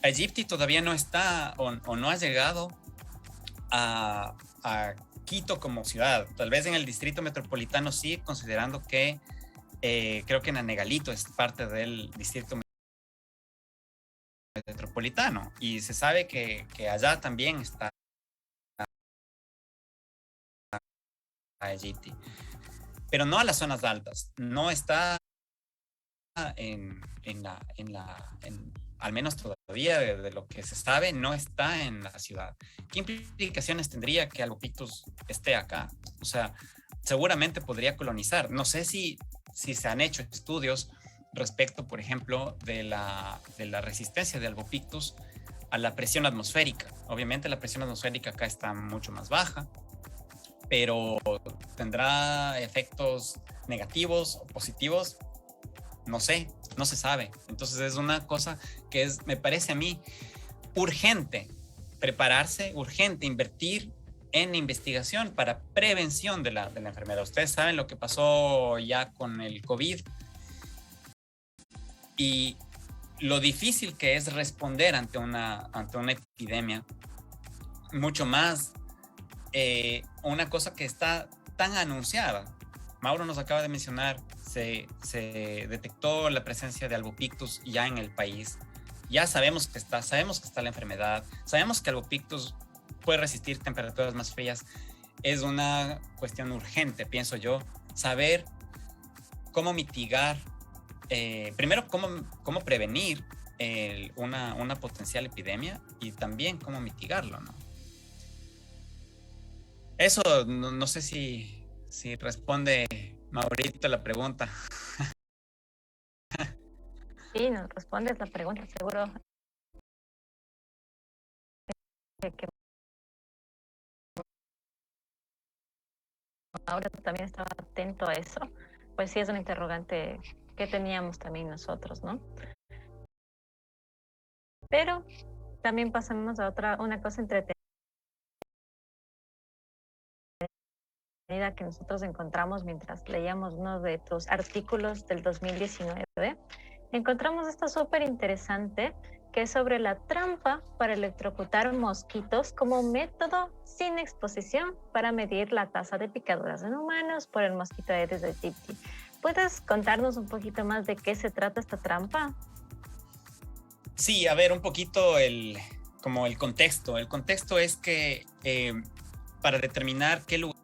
Aegypti todavía no está o no ha llegado a Quito como ciudad. Tal vez en el distrito metropolitano sí, considerando que creo que Nanegalito es parte del distrito metropolitano, y se sabe que allá también está Aegypti, pero no a las zonas altas, no está al menos todavía de lo que se sabe, no está en la ciudad. ¿Qué implicaciones tendría que albopictus esté acá? O sea, seguramente podría colonizar. No sé si se han hecho estudios respecto, por ejemplo, de la resistencia de albopictus a la presión atmosférica. Obviamente la presión atmosférica acá está mucho más baja, pero ¿Tendrá efectos negativos o positivos? No sé, no se sabe. Entonces es una cosa que me parece a mí urgente prepararse, urgente invertir en investigación para prevención de la enfermedad. Ustedes saben lo que pasó ya con el COVID y lo difícil que es responder ante una epidemia, mucho más una cosa que está tan anunciada. Mauro nos acaba de mencionar, se detectó la presencia de albopictus ya en el país. Ya sabemos que está la enfermedad, sabemos que albopictus puede resistir temperaturas más frías. Es una cuestión urgente, pienso yo, saber cómo mitigar, primero cómo prevenir una potencial epidemia y también cómo mitigarlo, ¿no? Eso no sé si responde Maurito la pregunta. Sí, nos respondes la pregunta, seguro. Que ahora también estaba atento a eso. Pues sí, es un interrogante que teníamos también nosotros, ¿no? Pero también pasamos a una cosa entretenida que nosotros encontramos mientras leíamos uno de tus artículos del 2019. Encontramos esto súper interesante, que es sobre la trampa para electrocutar mosquitos como método sin exposición para medir la tasa de picaduras en humanos por el mosquito Aedes aegypti. ¿Puedes contarnos un poquito más de qué se trata esta trampa? Sí, a ver, un poquito como el contexto. El contexto es que para determinar qué lugar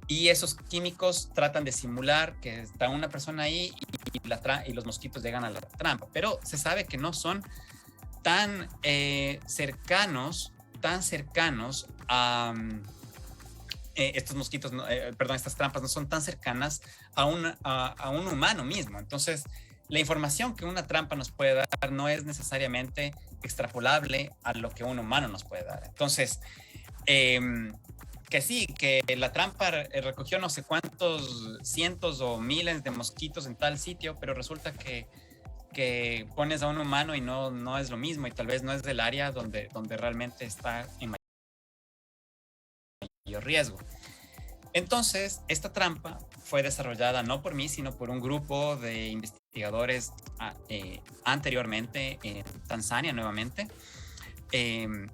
y esos químicos tratan de simular que está una persona ahí y los mosquitos llegan a la trampa, pero se sabe que no son tan cercanos a estos mosquitos, estas trampas no son tan cercanas a un humano mismo. Entonces, la información que una trampa nos puede dar no es necesariamente extrapolable a lo que un humano nos puede dar. Entonces, que sí, que la trampa recogió no sé cuántos cientos o miles de mosquitos en tal sitio, pero resulta que pones a un humano y no es lo mismo, y tal vez no es del área donde realmente está en mayor riesgo. Entonces, esta trampa fue desarrollada no por mí, sino por un grupo de investigadores anteriormente en Tanzania nuevamente,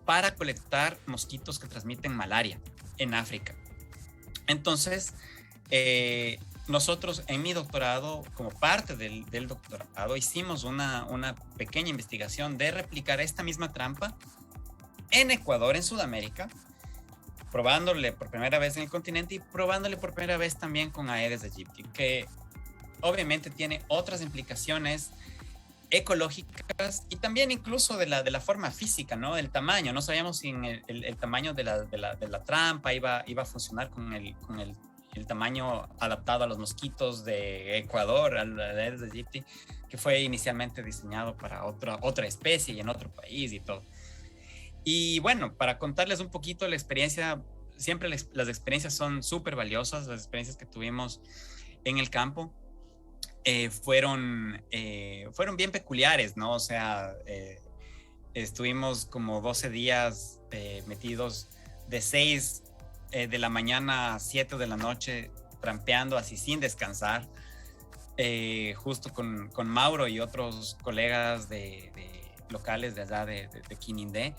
para colectar mosquitos que transmiten malaria en África. Entonces, nosotros en mi doctorado, como parte del doctorado, hicimos una pequeña investigación de replicar esta misma trampa en Ecuador, en Sudamérica, probándole por primera vez en el continente y probándole por primera vez también con Aedes aegypti, que obviamente tiene otras implicaciones ecológicas y también incluso de la forma física, ¿no? El tamaño. No sabíamos si el tamaño de la trampa iba a funcionar con el tamaño adaptado a los mosquitos de Ecuador, al Aedes aegypti, que fue inicialmente diseñado para otra especie y en otro país y todo. Y bueno, para contarles un poquito la experiencia, siempre las experiencias son súper valiosas, las experiencias que tuvimos en el campo fueron bien peculiares, ¿no? O sea, estuvimos como 12 días metidos de 6 de la mañana a 7 de la noche trampeando así sin descansar, justo con Mauro y otros colegas locales de allá de Quinindé.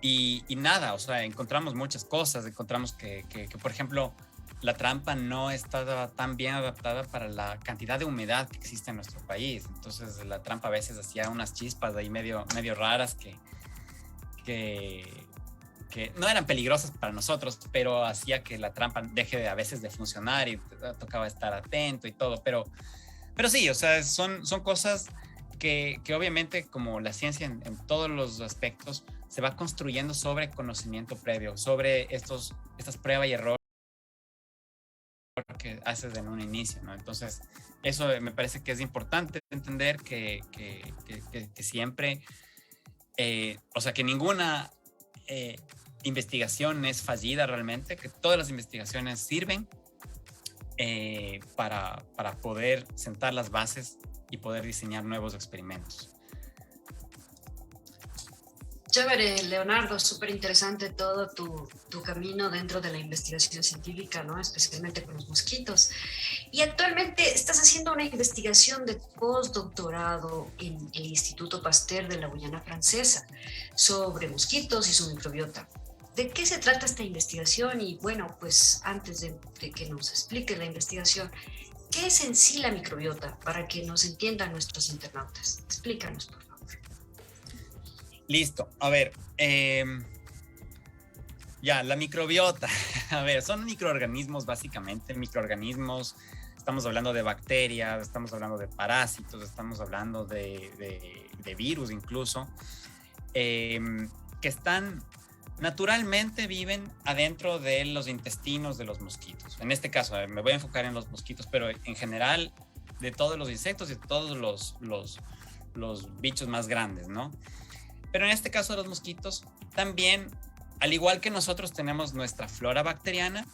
Y nada, o sea, encontramos muchas cosas, encontramos que, por ejemplo, la trampa no estaba tan bien adaptada para la cantidad de humedad que existe en nuestro país. Entonces la trampa a veces hacía unas chispas ahí medio raras que no eran peligrosas para nosotros, pero hacía que la trampa deje a veces de funcionar y tocaba estar atento y todo. Pero sí, o sea, son cosas que obviamente, como la ciencia en todos los aspectos, se va construyendo sobre conocimiento previo, sobre estas pruebas y error que haces en un inicio, ¿no? Entonces, eso me parece que es importante entender que siempre, o sea, que ninguna investigación es fallida realmente, que todas las investigaciones sirven para poder sentar las bases y poder diseñar nuevos experimentos. Chévere, Leonardo, súper interesante todo tu camino dentro de la investigación científica, ¿no? Especialmente con los mosquitos. Y actualmente estás haciendo una investigación de postdoctorado en el Instituto Pasteur de la Guyana Francesa sobre mosquitos y su microbiota. ¿De qué se trata esta investigación? Y bueno, pues antes de que nos explique la investigación, ¿qué es en sí la microbiota para que nos entiendan nuestros internautas? Explícanos, por favor. Listo, a ver, ya, la microbiota, a ver, son microorganismos básicamente, microorganismos, estamos hablando de bacterias, estamos hablando de parásitos, estamos hablando de virus incluso, que naturalmente viven adentro de los intestinos de los mosquitos. En este caso, me voy a enfocar en los mosquitos, pero en general de todos los insectos y de todos los bichos más grandes, ¿no? Pero en este caso de los mosquitos, también, al igual que nosotros tenemos nuestra flora bacteriana,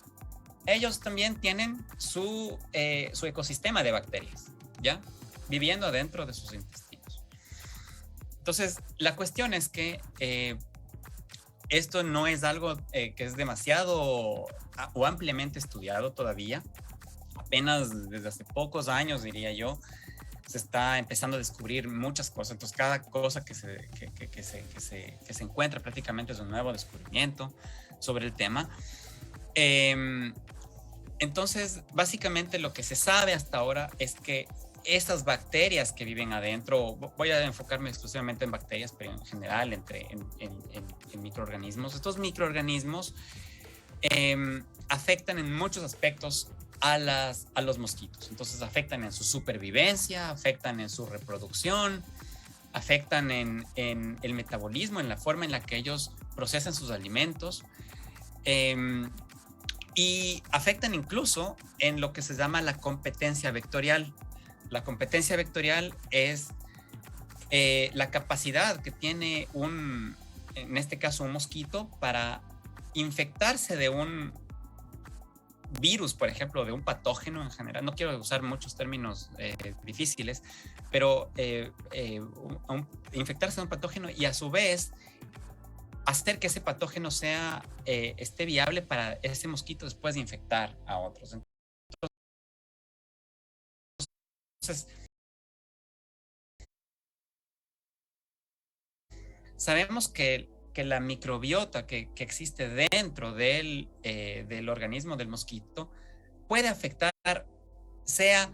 ellos también tienen su ecosistema de bacterias, ¿ya? Viviendo adentro de sus intestinos. Entonces, la cuestión es que esto no es algo que es demasiado o ampliamente estudiado todavía. Apenas desde hace pocos años, diría yo, se está empezando a descubrir muchas cosas. Entonces, cada cosa que se encuentra prácticamente es un nuevo descubrimiento sobre el tema. Entonces, básicamente lo que se sabe hasta ahora es que estas bacterias que viven adentro, voy a enfocarme exclusivamente en bacterias, pero en general en microorganismos. Estos microorganismos afectan en muchos aspectos a los mosquitos. Entonces afectan en su supervivencia, afectan en su reproducción, afectan en el metabolismo, en la forma en la que ellos procesan sus alimentos, y afectan incluso en lo que se llama la competencia vectorial. La competencia vectorial es la capacidad que tiene en este caso un mosquito, para infectarse de un virus, por ejemplo, de un patógeno en general. No quiero usar muchos términos difíciles, pero infectarse de un patógeno y a su vez hacer que ese patógeno esté viable para ese mosquito después de infectar a otros. Entonces, sabemos que que la microbiota que existe dentro del organismo del mosquito puede afectar, sea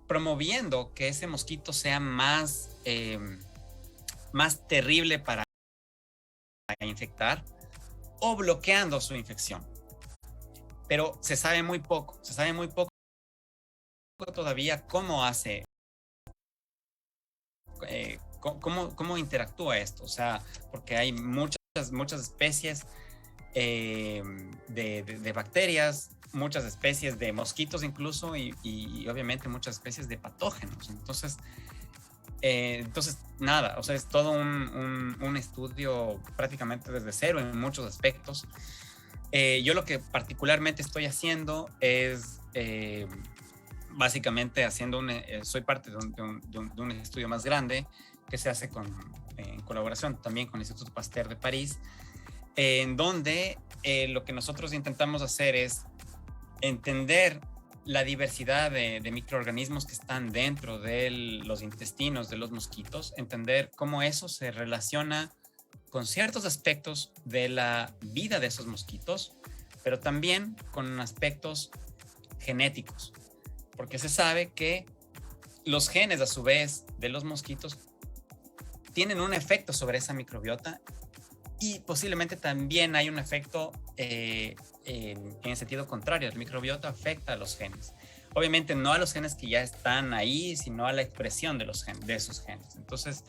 promoviendo que ese mosquito sea más terrible para infectar o bloqueando su infección. Pero se sabe muy poco todavía cómo hace, cómo interactúa esto. O sea, porque hay muchas especies de bacterias, muchas especies de mosquitos incluso y obviamente muchas especies de patógenos. Entonces nada, o sea, es todo un estudio prácticamente desde cero en muchos aspectos. Yo lo que particularmente estoy haciendo es básicamente soy parte de un estudio más grande que se hace en colaboración también con el Instituto Pasteur de París, en donde lo que nosotros intentamos hacer es entender la diversidad de microorganismos que están dentro de los intestinos de los mosquitos, entender cómo eso se relaciona con ciertos aspectos de la vida de esos mosquitos, pero también con aspectos genéticos, porque se sabe que los genes a su vez de los mosquitos tienen un efecto sobre esa microbiota y posiblemente también hay un efecto en el sentido contrario. La microbiota afecta a los genes. Obviamente no a los genes que ya están ahí, sino a la expresión de esos genes. Entonces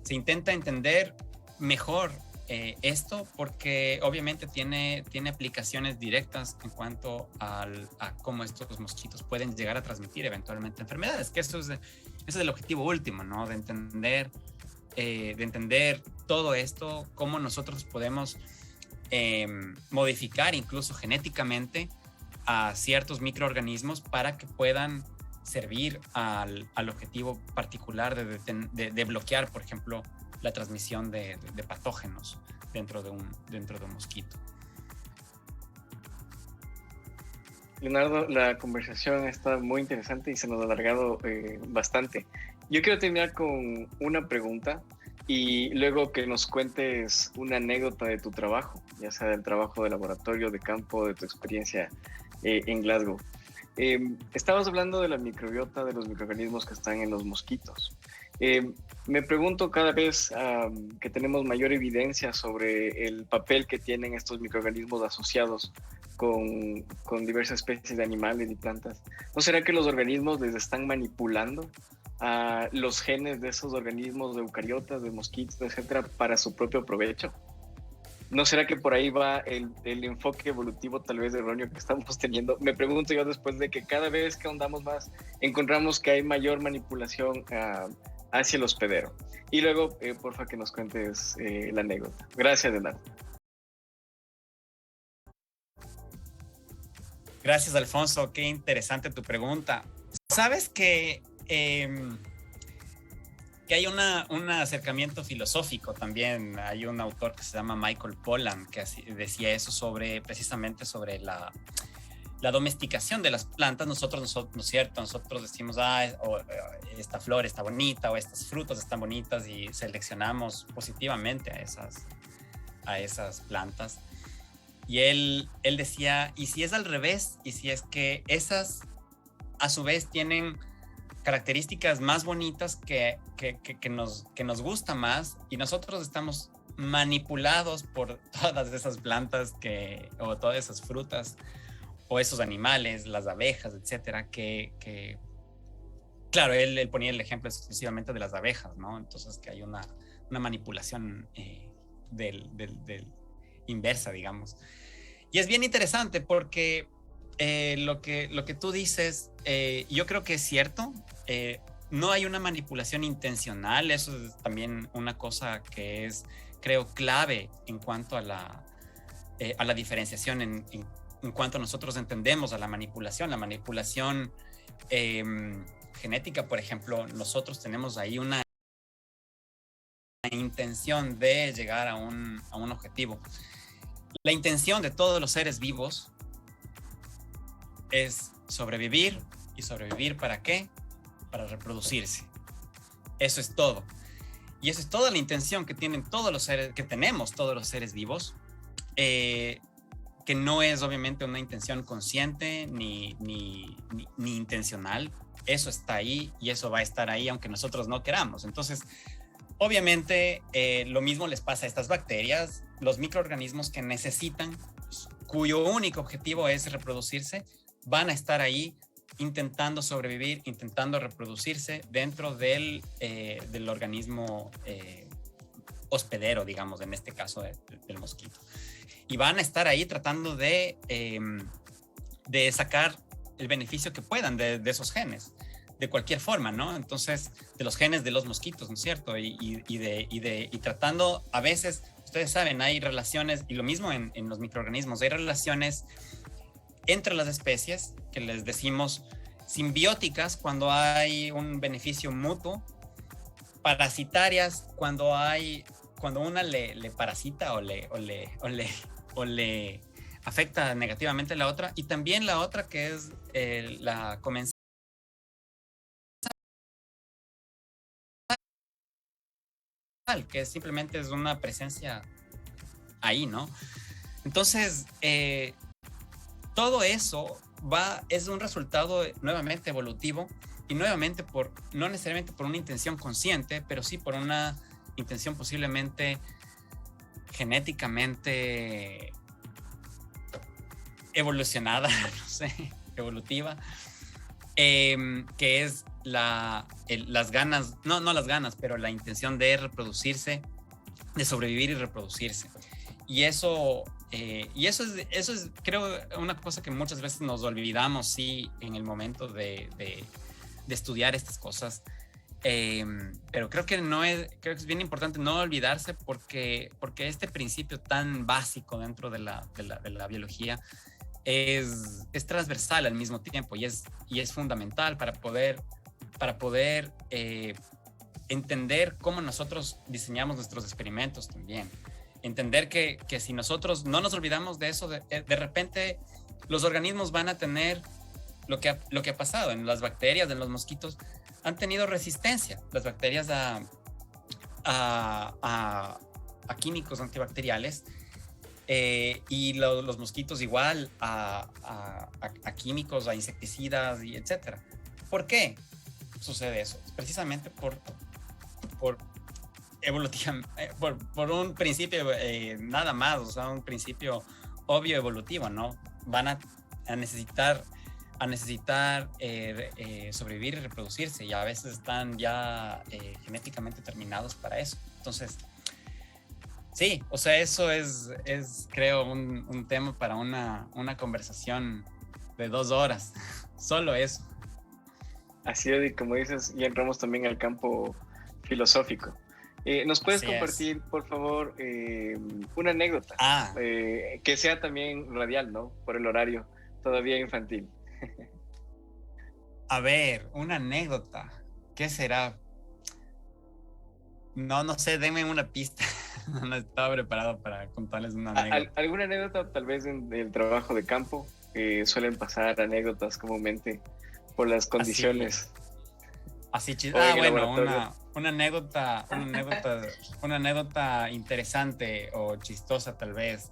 se intenta entender mejor esto porque obviamente tiene aplicaciones directas en cuanto a cómo estos mosquitos pueden llegar a transmitir eventualmente enfermedades, que ese es el objetivo último, ¿no? De entender todo esto, cómo nosotros podemos modificar incluso genéticamente a ciertos microorganismos para que puedan servir al objetivo particular de bloquear, por ejemplo, la transmisión de patógenos dentro de un mosquito. Leonardo, la conversación está muy interesante y se nos ha alargado bastante. Yo quiero terminar con una pregunta y luego que nos cuentes una anécdota de tu trabajo, ya sea del trabajo de laboratorio, de campo, de tu experiencia en Glasgow. Estabas hablando de la microbiota, de los microorganismos que están en los mosquitos. Me pregunto cada vez que tenemos mayor evidencia sobre el papel que tienen estos microorganismos asociados con diversas especies de animales y plantas. ¿No será que los organismos les están manipulando a los genes de esos organismos, de eucariotas, de mosquitos, etcétera, para su propio provecho? ¿No será que por ahí va el enfoque evolutivo tal vez erróneo que estamos teniendo? Me pregunto yo, después de que cada vez que ahondamos más, encontramos que hay mayor manipulación hacia el hospedero. Y luego, porfa, que nos cuentes la anécdota. Gracias, Leonardo. Gracias, Alfonso. Qué interesante tu pregunta. Sabes que hay un acercamiento filosófico también. Hay un autor que se llama Michael Pollan que decía eso precisamente sobre la domesticación de las plantas. Nosotros, ¿no es cierto? Nosotros decimos, esta flor está bonita o estas frutas están bonitas y seleccionamos positivamente a esas plantas. Y él decía, ¿y si es al revés? ¿Y si es que esas a su vez tienen características más bonitas que nos gusta más y nosotros estamos manipulados por todas esas plantas o todas esas frutas o esos animales, las abejas, etcétera, claro, él ponía el ejemplo exclusivamente de las abejas, ¿no? Entonces que hay una manipulación del inversa, digamos. Y es bien interesante porque lo que tú dices, yo creo que es cierto. No hay una manipulación intencional. Eso es también una cosa que es, creo, clave en cuanto a la diferenciación en cuanto nosotros entendemos a la manipulación. La manipulación genética, por ejemplo, nosotros tenemos ahí una intención de llegar a un objetivo. La intención de todos los seres vivos es sobrevivir. ¿Y sobrevivir para qué? Para reproducirse. Eso es todo. y esa es toda la intención que tienen todos los seres, que tenemos todos los seres vivos, que no es obviamente una intención consciente ni intencional. Eso está ahí y eso va a estar ahí aunque nosotros no queramos. Entonces, obviamente, lo mismo les pasa a estas bacterias, los microorganismos que necesitan, cuyo único objetivo es reproducirse, van a estar ahí intentando sobrevivir, intentando reproducirse dentro del organismo hospedero, digamos, en este caso del mosquito. Y van a estar ahí tratando de sacar el beneficio que puedan de esos genes, de cualquier forma, ¿no? Entonces, de los genes de los mosquitos, ¿no es cierto? Y tratando, a veces, ustedes saben, hay relaciones, y lo mismo en los microorganismos, hay relaciones entre las especies, que les decimos simbióticas, cuando hay un beneficio mutuo, parasitarias, cuando una le parasita o le afecta negativamente a la otra, y también la otra que es la comensal, que simplemente es una presencia ahí, ¿no? Entonces, todo eso es un resultado nuevamente evolutivo, y nuevamente no necesariamente por una intención consciente, pero sí por una intención posiblemente genéticamente evolucionada, no sé, evolutiva, que es las ganas, no las ganas, pero la intención de reproducirse, de sobrevivir y reproducirse. Y eso es, creo, una cosa que muchas veces nos olvidamos, sí, en el momento de estudiar estas cosas. Pero creo que es bien importante no olvidarse, porque este principio tan básico dentro de la biología es transversal al mismo tiempo, y es fundamental para poder entender cómo nosotros diseñamos nuestros experimentos también. Entender que si nosotros no nos olvidamos de eso, de repente los organismos van a tener lo que ha pasado en las bacterias, en los mosquitos, han tenido resistencia, las bacterias a químicos antibacteriales, y los mosquitos igual a químicos, a insecticidas, y etcétera. ¿Por qué sucede eso? Precisamente por un principio nada más, o sea, un principio obvio evolutivo, ¿no? Van a necesitar sobrevivir y reproducirse, y a veces están ya genéticamente terminados para eso. Entonces, sí, o sea, eso es creo, un tema para una conversación de 2 horas, solo eso. Así es, y como dices, ya entramos también al campo filosófico. ¿Nos puedes compartir, por favor, una anécdota? Que sea también radial, ¿no? Por el horario, todavía infantil. A ver, una anécdota. ¿Qué será? No sé, denme una pista. No estaba preparado para contarles una anécdota. ¿Alguna anécdota tal vez del trabajo de campo? Suelen pasar anécdotas comúnmente por las condiciones. Así bueno, una anécdota interesante o chistosa tal vez.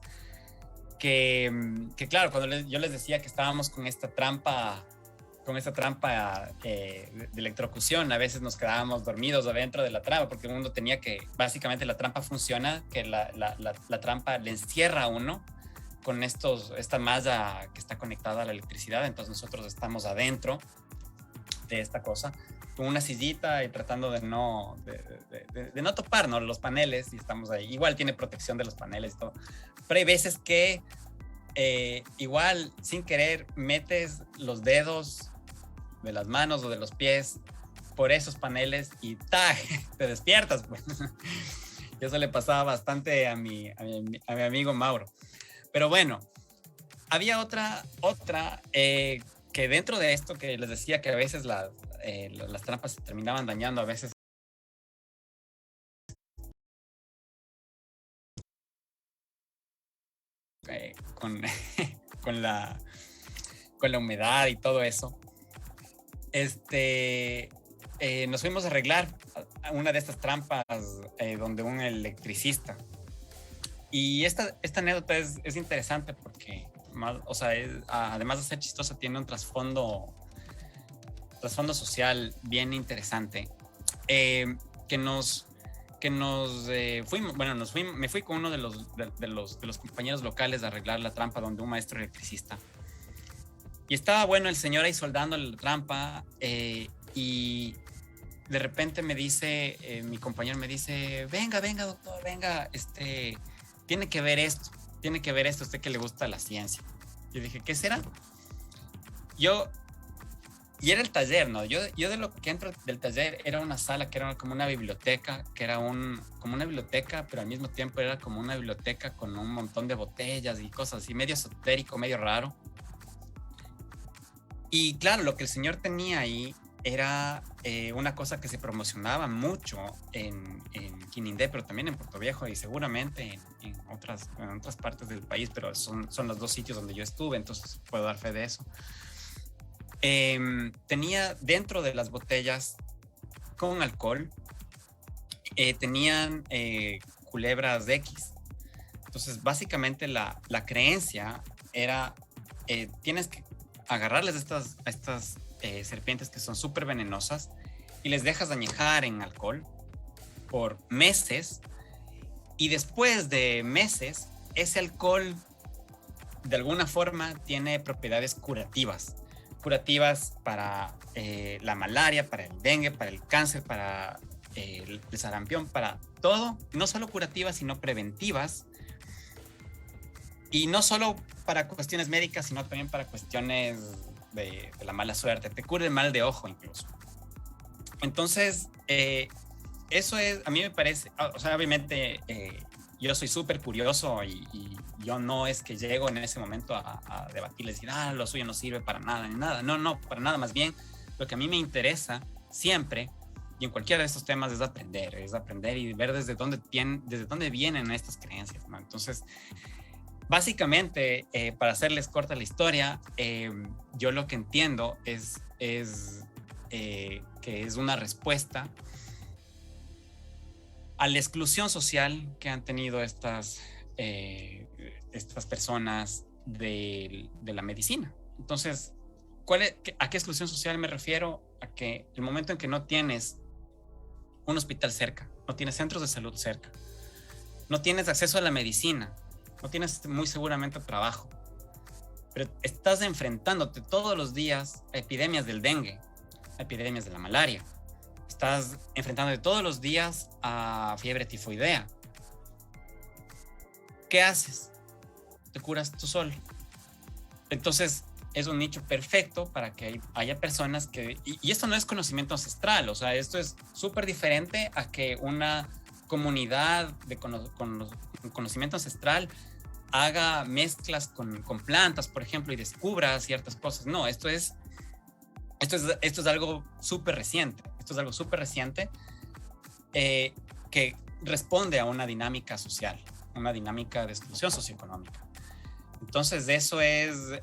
Que claro, cuando yo les decía que estábamos con esta trampa de electrocución, a veces nos quedábamos dormidos adentro de la trampa, porque uno tenía que, básicamente la trampa funciona, que la trampa le encierra a uno con esta malla que está conectada a la electricidad. Entonces nosotros estamos adentro de esta cosa, con una sillita, y tratando de no toparnos los paneles, y estamos ahí. Igual tiene protección de los paneles y todo, pero hay veces que igual sin querer metes los dedos de las manos o de los pies por esos paneles y ¡tac! Te despiertas, pues. Y eso le pasaba bastante a mi amigo Mauro. Pero bueno, había otra que dentro de esto, que les decía que a veces las trampas se terminaban dañando, a veces con la humedad y todo eso. nos fuimos a arreglar una de estas trampas donde un electricista. Y esta anécdota es interesante porque, o sea, además de ser chistosa, tiene un trasfondo social bien interesante. Me fui con uno de los compañeros locales a arreglar la trampa donde un maestro electricista. Y estaba bueno el señor ahí soldando la trampa y de repente me dice, mi compañero me dice, venga doctor, venga, tiene que ver esto, a usted que le gusta la ciencia. Yo dije, ¿qué será? Y era el taller, ¿no? Yo de lo que entro del taller era una sala que era como una biblioteca, como una biblioteca, pero al mismo tiempo era como una biblioteca con un montón de botellas y cosas así, medio esotérico, medio raro. Y claro, lo que el señor tenía ahí era una cosa que se promocionaba mucho en Quinindé, pero también en Puerto Viejo y seguramente en otras partes del país, pero son los dos sitios donde yo estuve, entonces puedo dar fe de eso. Tenía dentro de las botellas con alcohol, tenían culebras X. Entonces, básicamente la creencia era, tienes que agarrarles a estas serpientes que son súper venenosas y les dejas añejar en alcohol por meses, y después de meses, ese alcohol de alguna forma tiene propiedades curativas para la malaria, para el dengue, para el cáncer, para el sarampión, para todo, no solo curativas, sino preventivas, y no solo para cuestiones médicas, sino también para cuestiones de la mala suerte, te cura el mal de ojo incluso. Entonces, eso es, a mí me parece, o sea, obviamente yo soy súper curioso y yo no es que llego en ese momento a debatirles y decir, lo suyo no sirve para nada, ni nada. No, para nada. Más bien, lo que a mí me interesa siempre, y en cualquiera de estos temas, es aprender y ver desde dónde vienen estas creencias, ¿no? Entonces, básicamente, para hacerles corta la historia, yo lo que entiendo es que es una respuesta a la exclusión social que han tenido estas personas de la medicina. Entonces, ¿a qué exclusión social me refiero? A que el momento en que no tienes un hospital cerca, no tienes centros de salud cerca, no tienes acceso a la medicina, no tienes muy seguramente trabajo, pero estás enfrentándote todos los días a epidemias del dengue, a epidemias de la malaria, estás enfrentándote todos los días a fiebre tifoidea. ¿Qué haces? Te curas tú solo. Entonces, es un nicho perfecto para que haya personas que... Y esto no es conocimiento ancestral, o sea, esto es súper diferente a que una comunidad con conocimiento ancestral haga mezclas con plantas, por ejemplo, y descubra ciertas cosas. No, esto es algo súper reciente. Esto es algo súper reciente que responde a una dinámica social, una dinámica de exclusión socioeconómica. Entonces, eso es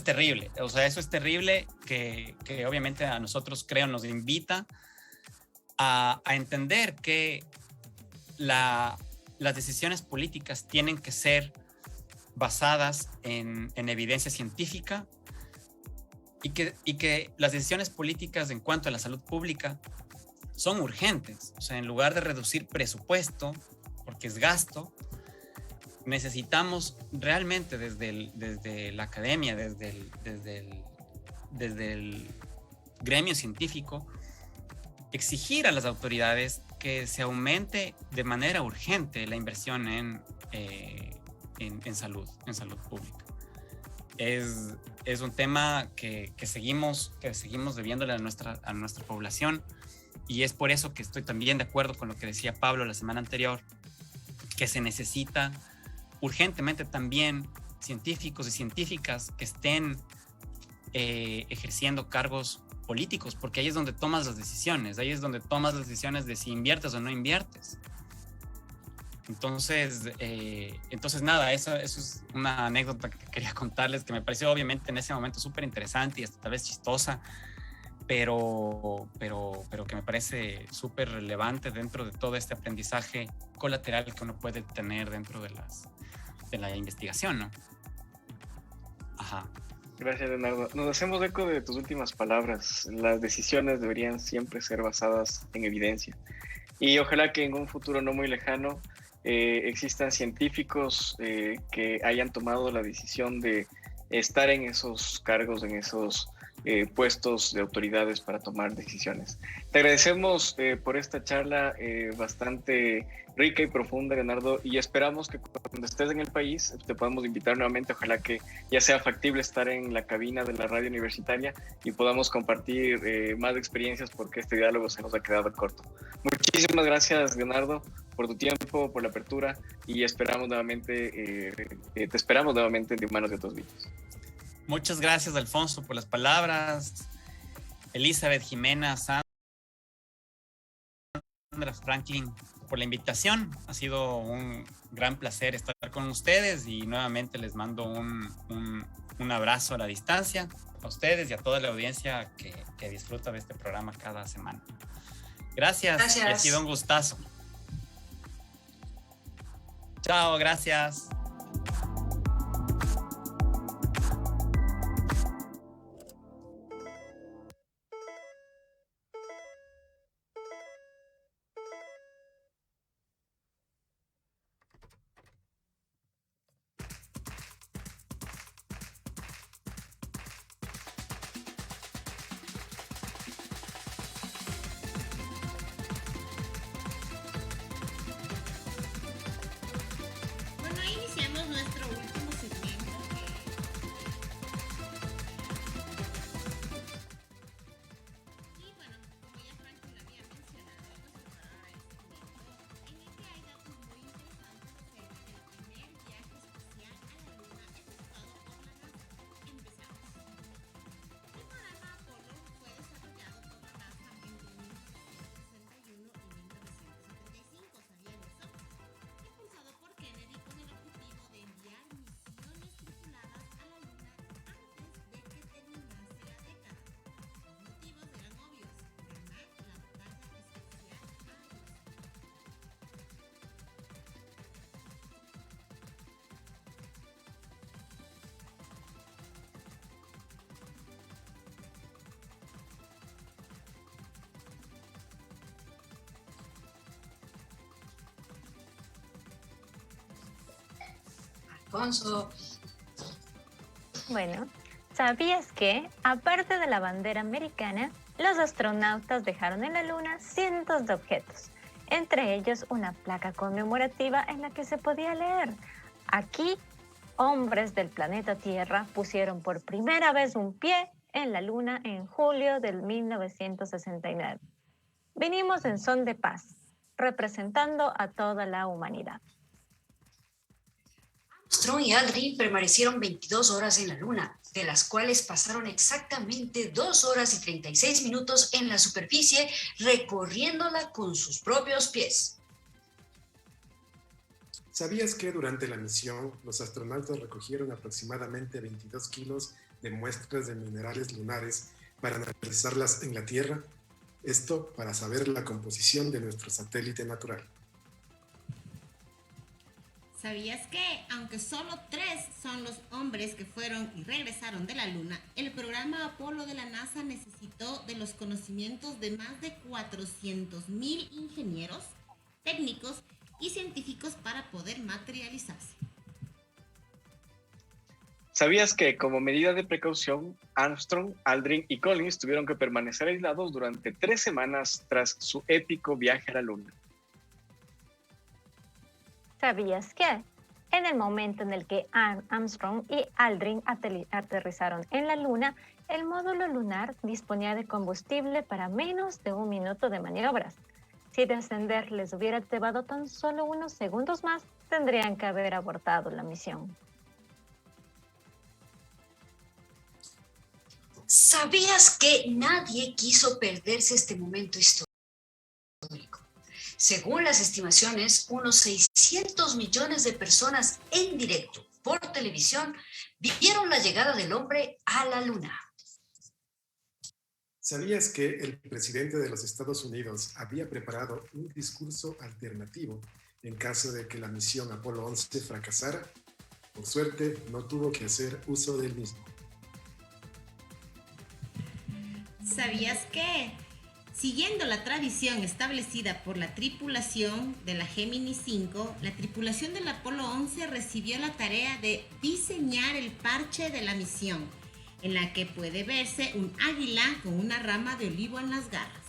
terrible. O sea, eso es terrible que obviamente a nosotros, creo, nos invita a entender que las decisiones políticas tienen que ser basadas en evidencia científica y que las decisiones políticas en cuanto a la salud pública son urgentes. O sea, en lugar de reducir presupuesto, porque es gasto, necesitamos realmente desde la academia, desde el gremio científico, exigir a las autoridades que se aumente de manera urgente la inversión en salud pública. Es un tema que seguimos debiéndole a nuestra población, y es por eso que estoy también de acuerdo con lo que decía Pablo la semana anterior, que se necesita urgentemente también científicos y científicas que estén ejerciendo cargos políticos, porque ahí es donde tomas las decisiones, de si inviertes o no inviertes. Entonces nada, eso es una anécdota que quería contarles, que me pareció obviamente en ese momento súper interesante y hasta tal vez chistosa, pero que me parece súper relevante dentro de todo este aprendizaje colateral que uno puede tener dentro de la investigación, ¿no? Ajá. Gracias, Leonardo. Nos hacemos eco de tus últimas palabras. Las decisiones deberían siempre ser basadas en evidencia. Y ojalá que en un futuro no muy lejano existan científicos que hayan tomado la decisión de estar en esos cargos, en esos puestos de autoridades para tomar decisiones. Te agradecemos por esta charla bastante rica y profunda, Leonardo, y esperamos que cuando estés en el país te podamos invitar nuevamente. Ojalá que ya sea factible estar en la cabina de la radio universitaria y podamos compartir más experiencias, porque este diálogo se nos ha quedado corto. Muchísimas gracias, Leonardo, por tu tiempo, por la apertura, y esperamos nuevamente, te esperamos nuevamente en Humanos y Otros Bichos. Muchas gracias, Alfonso, por las palabras. Elizabeth, Jimena, Sandra, Franklin, por la invitación. Ha sido un gran placer estar con ustedes y nuevamente les mando un abrazo a la distancia a ustedes y a toda la audiencia que disfruta de este programa cada semana. Gracias. Y ha sido un gustazo. Chao, gracias. Alfonso. Bueno, ¿sabías que, aparte de la bandera americana, los astronautas dejaron en la Luna cientos de objetos? Entre ellos una placa conmemorativa en la que se podía leer: aquí, hombres del planeta Tierra pusieron por primera vez un pie en la Luna en julio del 1969. Vinimos en son de paz, representando a toda la humanidad. Armstrong y Aldrin permanecieron 22 horas en la Luna, de las cuales pasaron exactamente 2 horas y 36 minutos en la superficie, recorriéndola con sus propios pies. ¿Sabías que durante la misión los astronautas recogieron aproximadamente 22 kilos de muestras de minerales lunares para analizarlas en la Tierra? Esto para saber la composición de nuestro satélite natural. ¿Sabías que, aunque solo 3 son los hombres que fueron y regresaron de la Luna, el programa Apolo de la NASA necesitó de los conocimientos de más de 400,000 ingenieros, técnicos y científicos para poder materializarse? ¿Sabías que, como medida de precaución, Armstrong, Aldrin y Collins tuvieron que permanecer aislados durante 3 semanas tras su épico viaje a la Luna? ¿Sabías que, en el momento en el que Armstrong y Aldrin aterrizaron en la Luna, el módulo lunar disponía de combustible para menos de 1 minuto de maniobras? Si descender les hubiera llevado tan solo unos segundos más, tendrían que haber abortado la misión. ¿Sabías que nadie quiso perderse este momento histórico? Según las estimaciones, unos 600 millones de personas en directo por televisión vieron la llegada del hombre a la Luna. ¿Sabías que el presidente de los Estados Unidos había preparado un discurso alternativo en caso de que la misión Apolo 11 fracasara? Por suerte, no tuvo que hacer uso del mismo. ¿Sabías que, siguiendo la tradición establecida por la tripulación de la Gemini 5, la tripulación del Apolo 11 recibió la tarea de diseñar el parche de la misión, en la que puede verse un águila con una rama de olivo en las garras?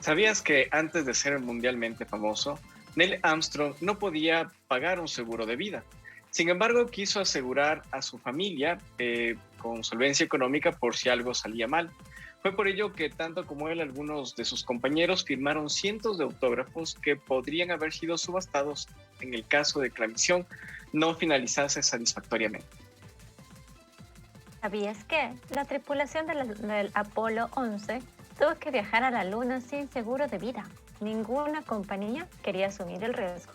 ¿Sabías que antes de ser mundialmente famoso, Neil Armstrong no podía pagar un seguro de vida? Sin embargo, quiso asegurar a su familia con solvencia económica por si algo salía mal. Fue por ello que tanto como él, algunos de sus compañeros firmaron cientos de autógrafos que podrían haber sido subastados en el caso de que la misión no finalizase satisfactoriamente. ¿Sabías que la tripulación del Apolo 11 tuvo que viajar a la Luna sin seguro de vida? Ninguna compañía quería asumir el riesgo.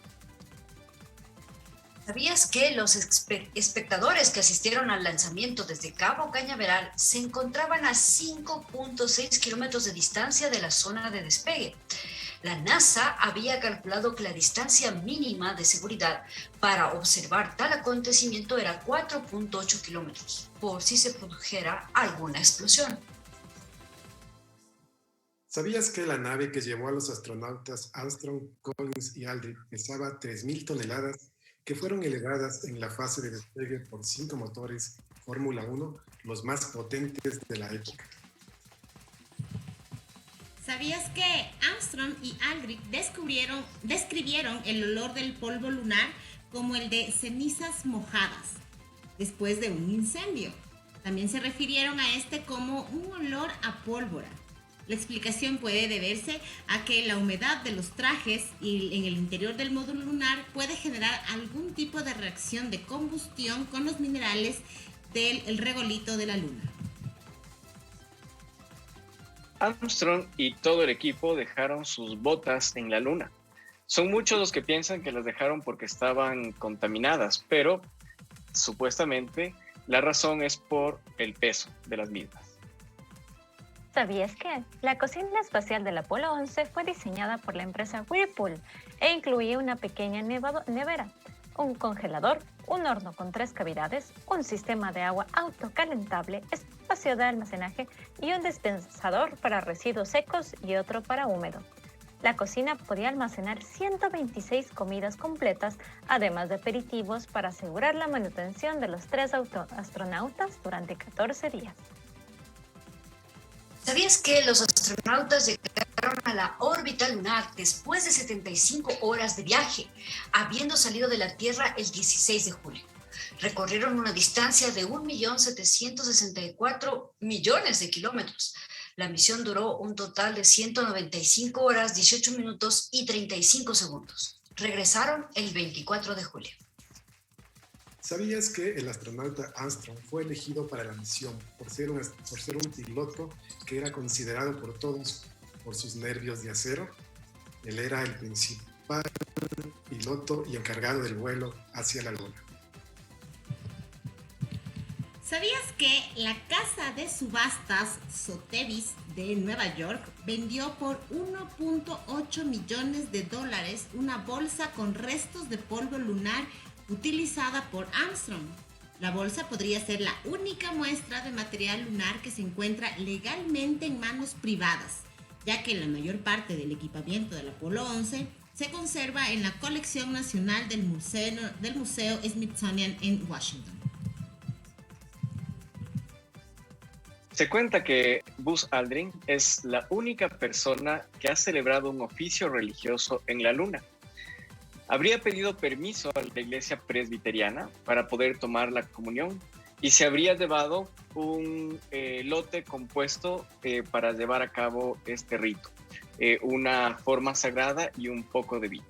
¿Sabías que los espectadores que asistieron al lanzamiento desde Cabo Cañaveral se encontraban a 5.6 kilómetros de distancia de la zona de despegue? La NASA había calculado que la distancia mínima de seguridad para observar tal acontecimiento era 4.8 kilómetros, por si se produjera alguna explosión. ¿Sabías que la nave que llevó a los astronautas Armstrong, Collins y Aldrin pesaba 3.000 toneladas, que fueron elevadas en la fase de despegue por 5 motores Fórmula 1, los más potentes de la época? ¿Sabías que Armstrong y Aldrin describieron el olor del polvo lunar como el de cenizas mojadas después de un incendio? También se refirieron a este como un olor a pólvora. La explicación puede deberse a que la humedad de los trajes y en el interior del módulo lunar puede generar algún tipo de reacción de combustión con los minerales del regolito de la Luna. Armstrong y todo el equipo dejaron sus botas en la Luna. Son muchos los que piensan que las dejaron porque estaban contaminadas, pero supuestamente la razón es por el peso de las mismas. ¿Sabías que la cocina espacial del Apolo 11 fue diseñada por la empresa Whirlpool e incluía una pequeña nevera, un congelador, un horno con 3 cavidades, un sistema de agua autocalentable, espacio de almacenaje y un dispensador para residuos secos y otro para húmedo? La cocina podía almacenar 126 comidas completas, además de aperitivos, para asegurar la manutención de los 3 astronautas durante 14 días. ¿Sabías que los astronautas llegaron a la órbita lunar después de 75 horas de viaje, habiendo salido de la Tierra el 16 de julio? Recorrieron una distancia de 1.764.000.000 de kilómetros. La misión duró un total de 195 horas, 18 minutos y 35 segundos. Regresaron el 24 de julio. ¿Sabías que el astronauta Armstrong fue elegido para la misión por ser un piloto que era considerado por todos por sus nervios de acero? Él era el principal piloto y encargado del vuelo hacia la Luna. ¿Sabías que la casa de subastas Sotheby's de Nueva York vendió por $1.8 millones una bolsa con restos de polvo lunar utilizada por Armstrong? La bolsa podría ser la única muestra de material lunar que se encuentra legalmente en manos privadas, ya que la mayor parte del equipamiento del Apolo 11 se conserva en la colección nacional del Museo Smithsonian en Washington. Se cuenta que Buzz Aldrin es la única persona que ha celebrado un oficio religioso en la Luna. Habría pedido permiso a la iglesia presbiteriana para poder tomar la comunión y se habría llevado un lote compuesto para llevar a cabo este rito, una forma sagrada y un poco de vino.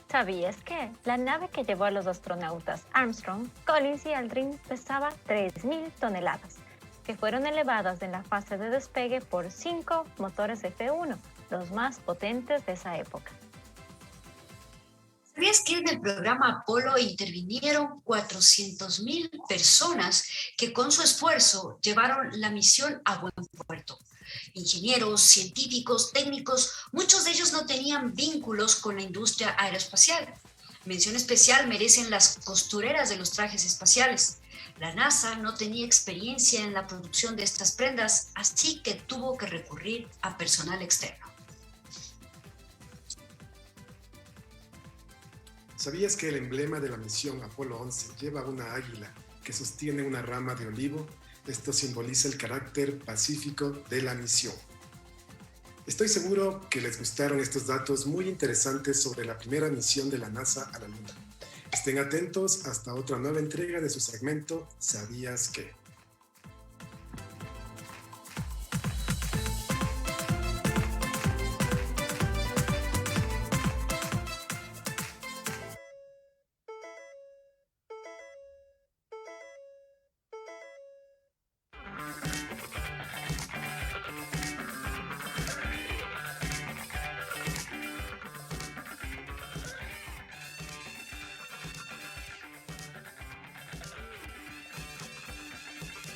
¿Sabías que la nave que llevó a los astronautas Armstrong, Collins y Aldrin pesaba 3.000 toneladas, que fueron elevadas en la fase de despegue por 5 motores F1, los más potentes de esa época? ¿Sabías que en el programa Apolo intervinieron 400.000 personas que con su esfuerzo llevaron la misión a buen puerto? Ingenieros, científicos, técnicos, muchos de ellos no tenían vínculos con la industria aeroespacial. Mención especial merecen las costureras de los trajes espaciales. La NASA no tenía experiencia en la producción de estas prendas, así que tuvo que recurrir a personal externo. ¿Sabías que el emblema de la misión Apolo 11 lleva una águila que sostiene una rama de olivo? Esto simboliza el carácter pacífico de la misión. Estoy seguro que les gustaron estos datos muy interesantes sobre la primera misión de la NASA a la Luna. Estén atentos hasta otra nueva entrega de su segmento ¿Sabías qué?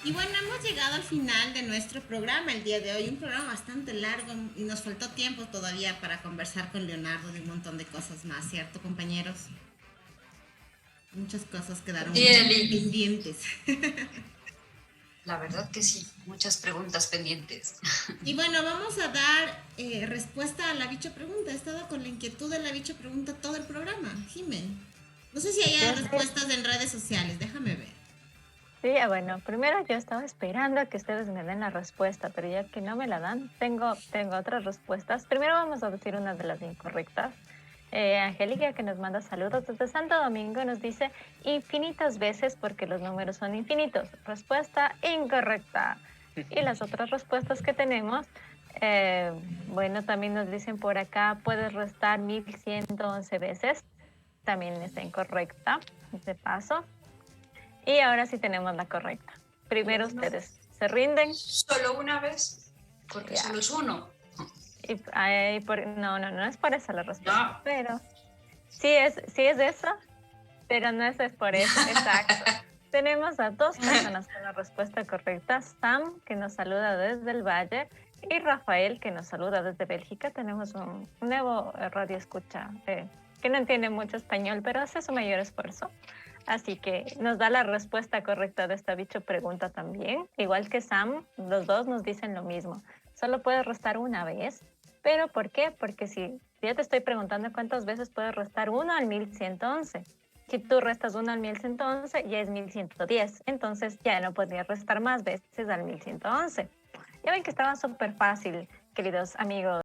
Y bueno, hemos llegado al final de nuestro programa el día de hoy, un programa bastante largo y nos faltó tiempo todavía para conversar con Leonardo de un montón de cosas más, ¿cierto, compañeros? Muchas cosas quedaron pendientes. La verdad que sí, muchas preguntas pendientes. Y bueno, vamos a dar respuesta a la bicho pregunta. He estado con la inquietud de la bicho pregunta todo el programa, Jimen. No sé si hay respuestas en redes sociales, déjame ver. Sí, bueno, primero yo estaba esperando a que ustedes me den la respuesta, pero ya que no me la dan, tengo otras respuestas. Primero vamos a decir una de las incorrectas. Angélica, que nos manda saludos desde Santo Domingo, nos dice infinitas veces porque los números son infinitos. Respuesta incorrecta. Y las otras respuestas que tenemos, bueno, también nos dicen por acá, puedes restar 1111 veces. También está incorrecta, de paso. Y ahora sí tenemos la correcta. Primero ustedes se rinden. ¿Solo una vez? Porque solo es uno. No es por eso la respuesta. No. Pero sí es eso, pero no es por eso. Exacto. Tenemos a dos personas con la respuesta correcta. Sam, que nos saluda desde el Valle, y Rafael, que nos saluda desde Bélgica. Tenemos un nuevo radio escucha que no entiende mucho español, pero hace su mayor esfuerzo. Así que nos da la respuesta correcta de esta bicho pregunta también. Igual que Sam, los dos nos dicen lo mismo. Solo puedes restar una vez. ¿Pero por qué? Porque si ya te estoy preguntando cuántas veces puedes restar 1 al 1111. Si tú restas 1 al 1111, ya es 1110. Entonces ya no podrías restar más veces al 1111. Ya ven que estaba súper fácil, queridos amigos.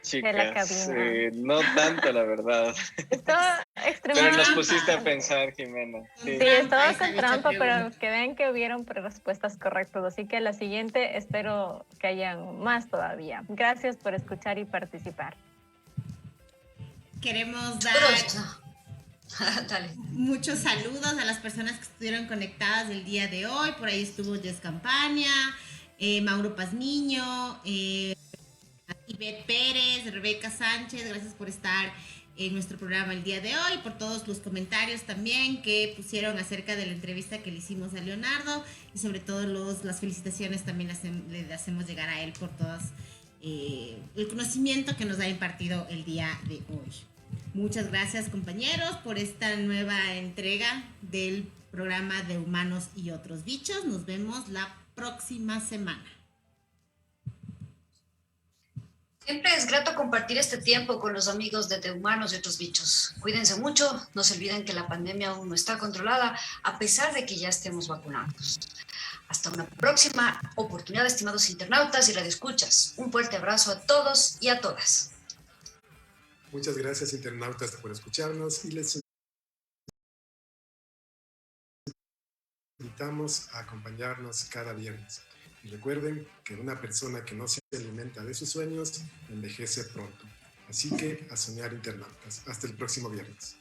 Chicas, de la cabina. no tanto, la verdad. Estaba Pero extremadamente... nos pusiste a pensar, Jimena. Sí, estaba con trampa, pero que vean que hubieron respuestas correctas. Así que la siguiente espero que hayan más todavía. Gracias por escuchar y participar. Queremos dar muchos saludos a las personas que estuvieron conectadas el día de hoy. Por ahí estuvo Jess Campaña, Mauro Pazmiño, Ivette Pérez, Rebeca Sánchez. Gracias por estar en nuestro programa el día de hoy, por todos los comentarios también que pusieron acerca de la entrevista que le hicimos a Leonardo, y sobre todo las felicitaciones también le hacemos llegar a él por todo el conocimiento que nos ha impartido el día de hoy. Muchas gracias, compañeros, por esta nueva entrega del programa de Humanos y Otros Bichos. Nos vemos la próxima semana. Siempre es grato compartir este tiempo con los amigos de Humanos y Otros Bichos. Cuídense mucho, no se olviden que la pandemia aún no está controlada, a pesar de que ya estemos vacunados. Hasta una próxima oportunidad, estimados internautas y radioescuchas. Un fuerte abrazo a todos y a todas. Muchas gracias, internautas, por escucharnos y les invitamos a acompañarnos cada viernes. Y recuerden que una persona que no se alimenta de sus sueños envejece pronto. Así que a soñar, internautas. Hasta el próximo viernes.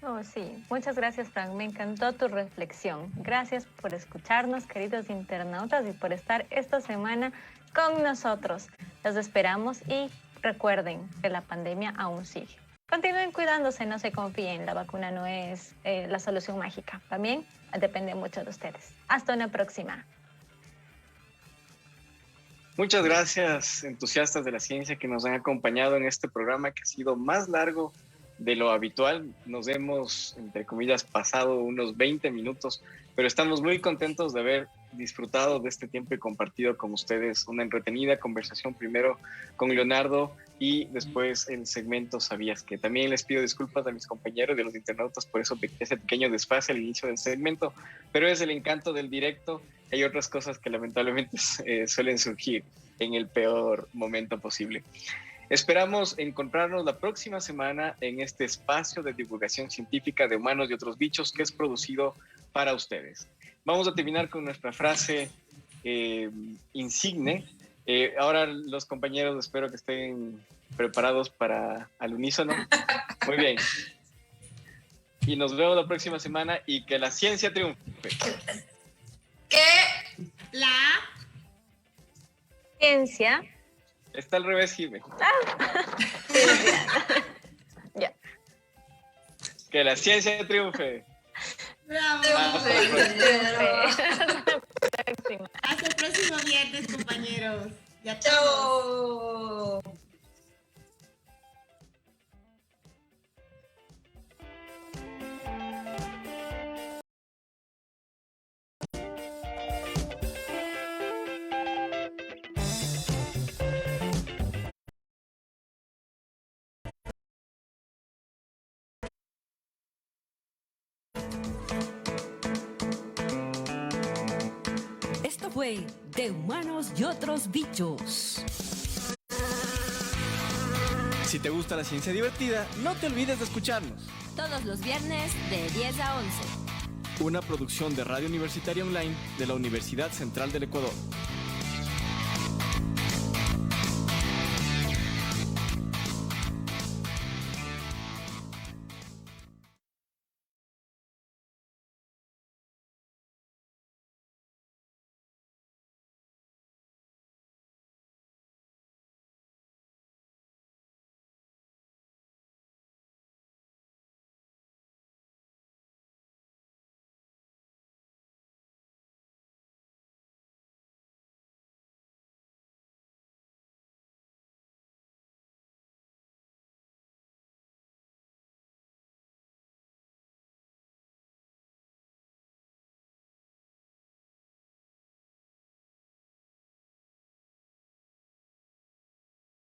Oh, sí. Muchas gracias, Frank. Me encantó tu reflexión. Gracias por escucharnos, queridos internautas, y por estar esta semana con nosotros. Los esperamos y recuerden que la pandemia aún sigue. Continúen cuidándose, no se confíen. La vacuna no es la solución mágica. También depende mucho de ustedes. Hasta una próxima. Muchas gracias, entusiastas de la ciencia que nos han acompañado en este programa que ha sido más largo de lo habitual. Nos hemos, entre comillas, pasado unos 20 minutos, pero estamos muy contentos de haber disfrutado de este tiempo y compartido con ustedes una entretenida conversación, primero con Leonardo y después el segmento ¿Sabías qué? También les pido disculpas a mis compañeros de los internautas por ese pequeño desfase al inicio del segmento, pero es el encanto del directo. Hay otras cosas que lamentablemente suelen surgir en el peor momento posible. Esperamos encontrarnos la próxima semana en este espacio de divulgación científica de humanos y otros bichos que es producido para ustedes. Vamos a terminar con nuestra frase insigne. Ahora los compañeros espero que estén preparados para al unísono. Muy bien. Y nos vemos la próxima semana y que la ciencia triunfe. ¿Qué? La Ciencia. Está al revés, Jimé. Ya. Que la ciencia triunfe. bravo. Próxima. Hasta el próximo viernes, compañeros. Ya Chao. Esto fue De Humanos y Otros Bichos. Si te gusta la ciencia divertida, no te olvides de escucharnos. Todos los viernes de 10 a 11. Una producción de Radio Universitaria Online de la Universidad Central del Ecuador.